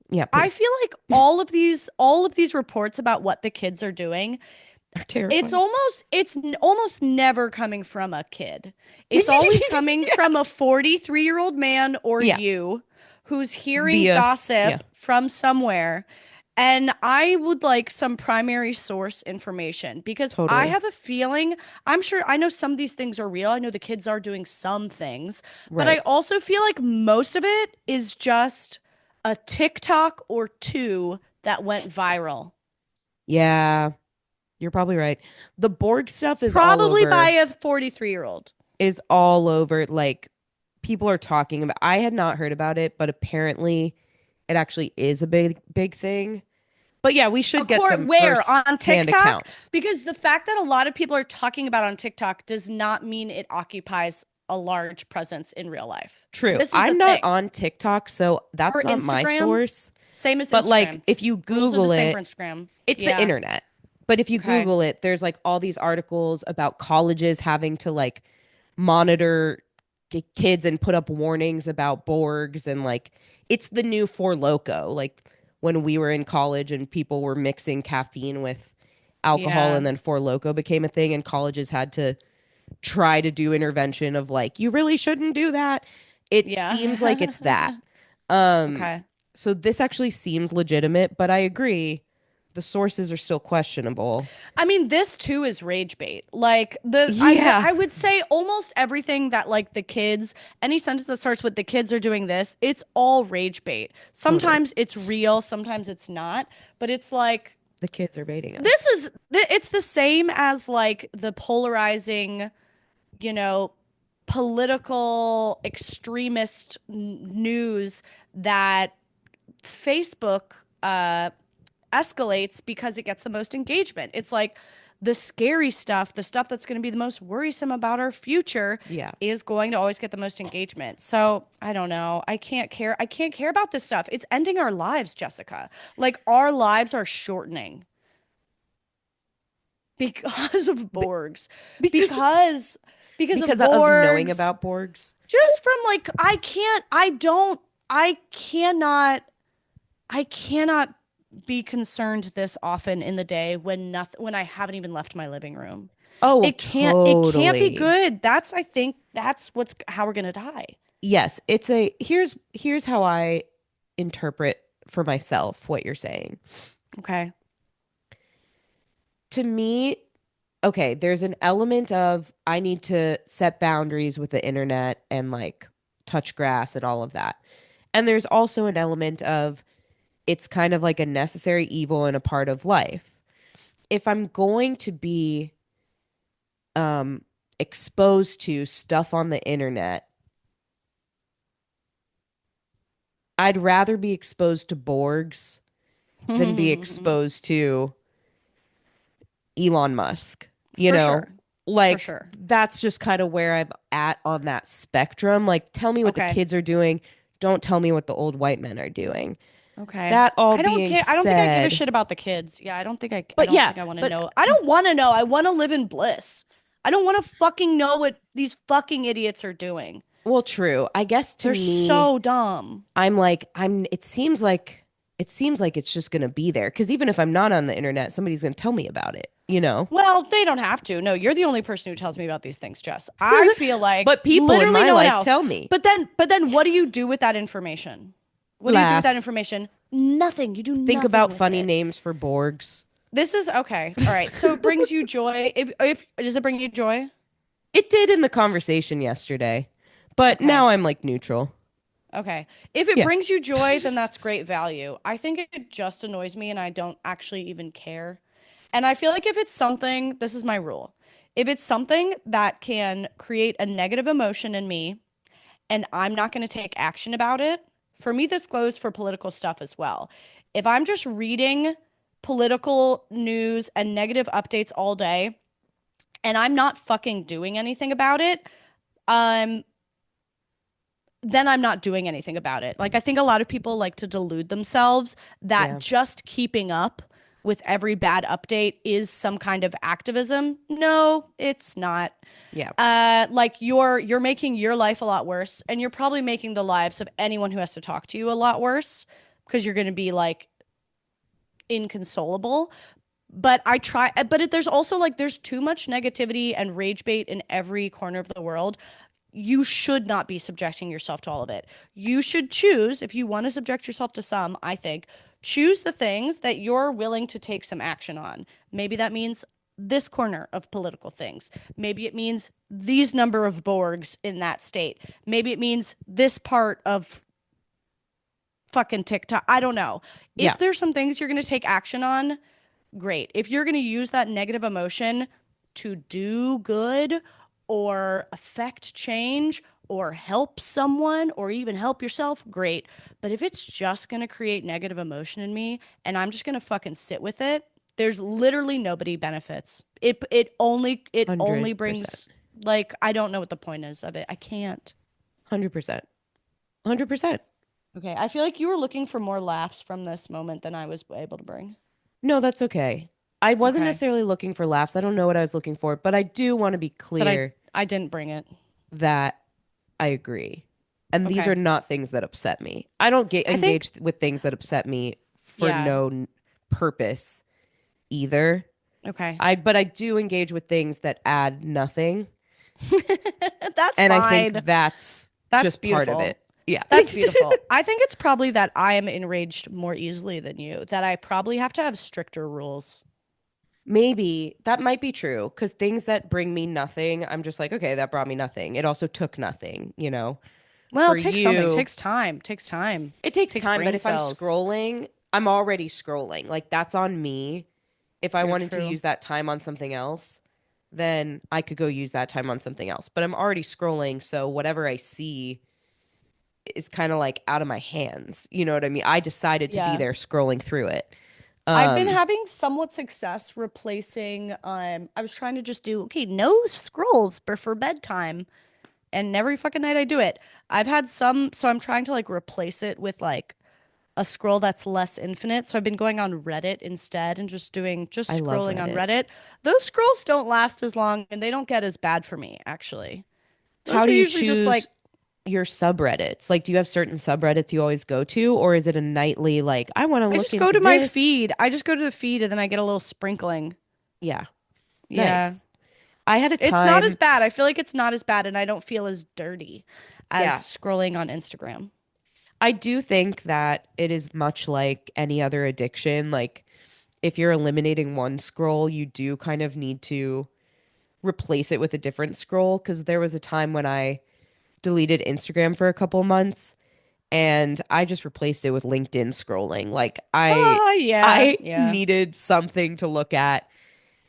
Yeah, I please. feel like all of these reports about what the kids are doing, Are it's terrifying. almost almost never coming from a kid. It's always coming Yeah. from a 43-year-old man or Yeah. you who's hearing Via, yeah, gossip from somewhere. And I would like some primary source information because I totally. have a feeling, I'm sure I know some of these things are real. I know the kids are doing some things, but I Right. also feel like most of it is just a TikTok or two that went viral. Yeah, you're probably right. The Borg stuff Probably by a 43-year-old. is all over. Like, people are talking about. I had not heard about it, but apparently it actually is a big thing. But yeah, we A should get court some where first on hand TikTok? accounts. Because the fact that a lot of people are talking about on TikTok does not mean it occupies a large presence in real life. True. This is the I'm not thing. on TikTok, so Or that's not my Instagram, source. same as But like Instagram. if you Rules are the Google same for it, Instagram. it's the Yeah. internet. But if you Okay. Google it, there's like all these articles about colleges having to like monitor kids and put up warnings about Borgs and like it's the new Four Loco. Like when we were in college and people were mixing caffeine with alcohol Yeah. and then Four Loco became a thing and colleges had to try to do intervention of like you really shouldn't do that. It seems like it's that. Yeah. Um Okay. so this actually seems legitimate, but I agree the sources are still questionable. I mean, this too is rage bait. Yeah, I would say almost everything that like the kids, any sentence that starts with the kids are doing this, it's all rage bait. totally. Sometimes it's real, sometimes it's not, but it's like The kids are baiting this us. is it's the same as like the polarizing, you know, political extremist news that Facebook escalates because it gets the most engagement. It's like the scary stuff, the stuff that's going to be the most worrisome about our future Yeah. is going to always get the most engagement. So, I don't know. I can't care. I can't care about this stuff. It's ending our lives, Jessica. Like our lives are shortening because of Be- Borgs. because Because of because of knowing Borgs. about Borgs. Just from like I cannot I cannot be concerned this often in the day when I haven't even left my living room. Oh, It can't be totally. good. I think that's what's how we're gonna die. Yes, it's a here's how I interpret for myself what you're saying. Okay. To me, okay, there's an element of I need to set boundaries with the internet and like touch grass and all of that. And there's also an element of it's kind of like a necessary evil and a part of life. If I'm going to be um exposed to stuff on the internet, I'd rather be exposed to Borgs than be exposed to Elon Musk. You For know, sure. For like sure. that's just kind of where I'm at on that spectrum. Like, tell me what the Okay. kids are doing. Don't tell me what the old white men are doing. Okay. That all I don't being care. I don't think I give a said, shit about the kids. Yeah, I but don't yeah, think I want to but know. I don't want to know. I want to live in bliss. I don't want to fucking know what these fucking idiots are doing. well, true. I guess to They're me, so dumb. it seems like it's just gonna be there. Because even if I'm not on the internet, somebody's gonna tell me about it, you know? Well, they don't have to. No, you're the only person who tells me about these things, Jess. I feel like But people in literally my no one life else. tell me. But then what do you do with that information? What do you do with that Laugh. information? Nothing. You do Think nothing about with funny it. names for Borgs. This is okay. All right. So it brings you joy. If does it bring you joy? It did in the conversation yesterday, but Okay. now I'm like neutral. Okay. If it Yeah. brings you joy, then that's great value. I think it just annoys me and I don't actually even care. And I feel like if it's something, this is my rule. If it's something that can create a negative emotion in me and I'm not going to take action about it, for me, this goes for political stuff as well. If I'm just reading political news and negative updates all day and I'm not fucking doing anything about it, um, then I'm not doing anything about it. Like, I think a lot of people like to delude themselves that Yeah. just keeping up with every bad update is some kind of activism. No, it's not. Yeah. Like you're making your life a lot worse, and you're probably making the lives of anyone who has to talk to you a lot worse because you're going to be like inconsolable. But I try, but there's also like there's too much negativity and rage bait in every corner of the world. You should not be subjecting yourself to all of it. You should choose, if you want to subject yourself to some, I think, choose the things that you're willing to take some action on. Maybe that means this corner of political things. Maybe it means these number of Borgs in that state. Maybe it means this part of fucking TikTok. I don't know. Yeah. If there's some things you're going to take action on, great. If you're going to use that negative emotion to do good or affect change or help someone or even help yourself, great. But if it's just going to create negative emotion in me and I'm just going to fucking sit with it, there's literally nobody benefits. It only brings 100%. like I don't know what the point is of it. I can't. 100%. 100%. Okay, I feel like you were looking for more laughs from this moment than I was able to bring. No, that's okay. I wasn't Okay. necessarily looking for laughs. I don't know what I was looking for, but I do want to be That I clear I didn't bring it. that I agree. And these Okay. are not things that upset me. I don't get I think engaged with things that upset me for yeah. no purpose either. Okay. But I do engage with things that add nothing, That's and I think fine. that's That's just part of beautiful. it. Yeah. That's beautiful. I think it's probably that I am enraged more easily than you, that I probably have to have stricter rules. Maybe that might be true because things that bring me nothing, I'm just like, okay, that brought me nothing. It also took nothing, you know? Well, For it takes something. It you, takes time. It takes time. it It takes takes time, but brain if I'm cells. scrolling, I'm already scrolling. Like that's on me. If I You're wanted to true. use that time on something else, then I could go use that time on something else. But I'm already scrolling, so whatever I see is kind of like out of my hands. You know what I mean? I decided to be Yeah. there scrolling through it. I've been Um, having somewhat success replacing I was trying to just do okay, no scrolls for bedtime. And every fucking night I do it. I've had some, so I'm trying to like replace it with like a scroll that's less infinite. So I've been going on Reddit instead and I just love scrolling on Reddit. Reddit. Those scrolls don't last as long and they don't get as bad for me, actually. How Those are do you usually just like choose your subreddits? Like, do you have certain subreddits you always go to, or is it a nightly, like, I want to I look just go into to my this? feed. I just go to the feed and then I get a little sprinkling. Yeah, Yeah. nice. I had a It's not as time, bad. I feel like it's not as bad and I don't feel as dirty as yeah, scrolling on Instagram. I do think that it is much like any other addiction. Like, if you're eliminating one scroll, you do kind of need to replace it with a different scroll. Because there was a time when I deleted Instagram for a couple months and I just replaced it with LinkedIn scrolling. Like, Oh, yeah. I Yeah. needed something to look at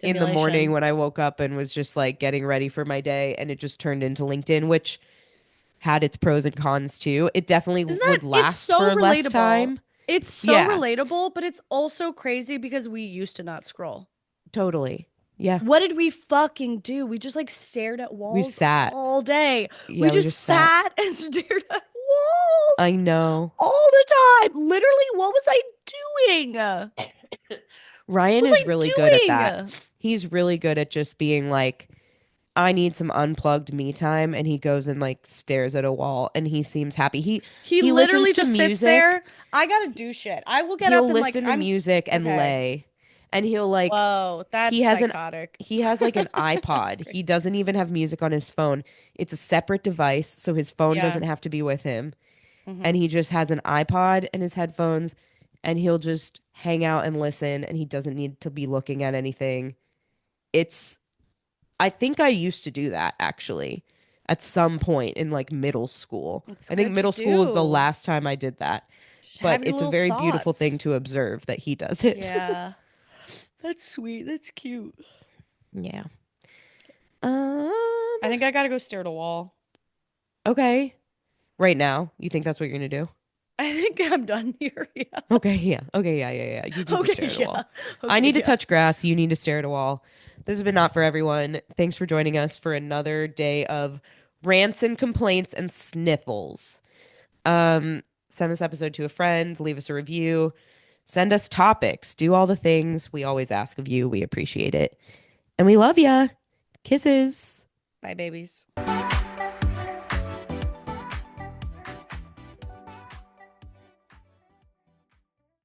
in the morning Stimulation. when I woke up and was just like getting ready for my day, and it just turned into LinkedIn, which had its pros and cons too. It definitely Isn't that would it's last so for less relatable? time. It's so Yeah, relatable, but it's also crazy because we used to not scroll. totally. Yeah. What did we fucking do? We just like stared at We walls sat. all day. We Yeah, we just just sat. sat and stared at walls I know. all the time. Literally, what was I doing? What Ryan was is I really good at that. doing? He's really good at just being like, I need some unplugged me time, and he goes and like stares at a wall and he seems happy. He He literally listens to just sits music. there. I gotta do shit. I will get up He'll and like listen to I'm music and okay. lay. And he'll like Whoa, that's he has an psychotic. he has like an That's iPod. He crazy. doesn't even have music on his phone. It's a separate device, so his phone Yeah. doesn't have to be with him. And Hmm. he just has an iPod and his headphones, and he'll just hang out and listen, and he doesn't need to be looking at anything. It's I think I used to do that actually at some point in like middle school. It's I think good to middle school was the do. last time I did that, Just but have your it's a little very beautiful thing thoughts. to observe that he does it. Yeah. That's sweet. That's cute. Yeah. Um, I think I gotta go stare at a wall. okay. Right now, you think that's what you're gonna do? I think I'm done here. Yeah. Okay, yeah. Okay, yeah, yeah, yeah. You need to stare Okay, at a yeah. wall. I Okay, need to yeah. touch grass. You need to stare at a wall. This has been Not For Everyone. Thanks for joining us for another day of rants and complaints and sniffles. Send this episode to a friend, leave us a review, send us topics, do all the things we always ask of you. We appreciate it. And we love ya. Kisses. Bye, babies.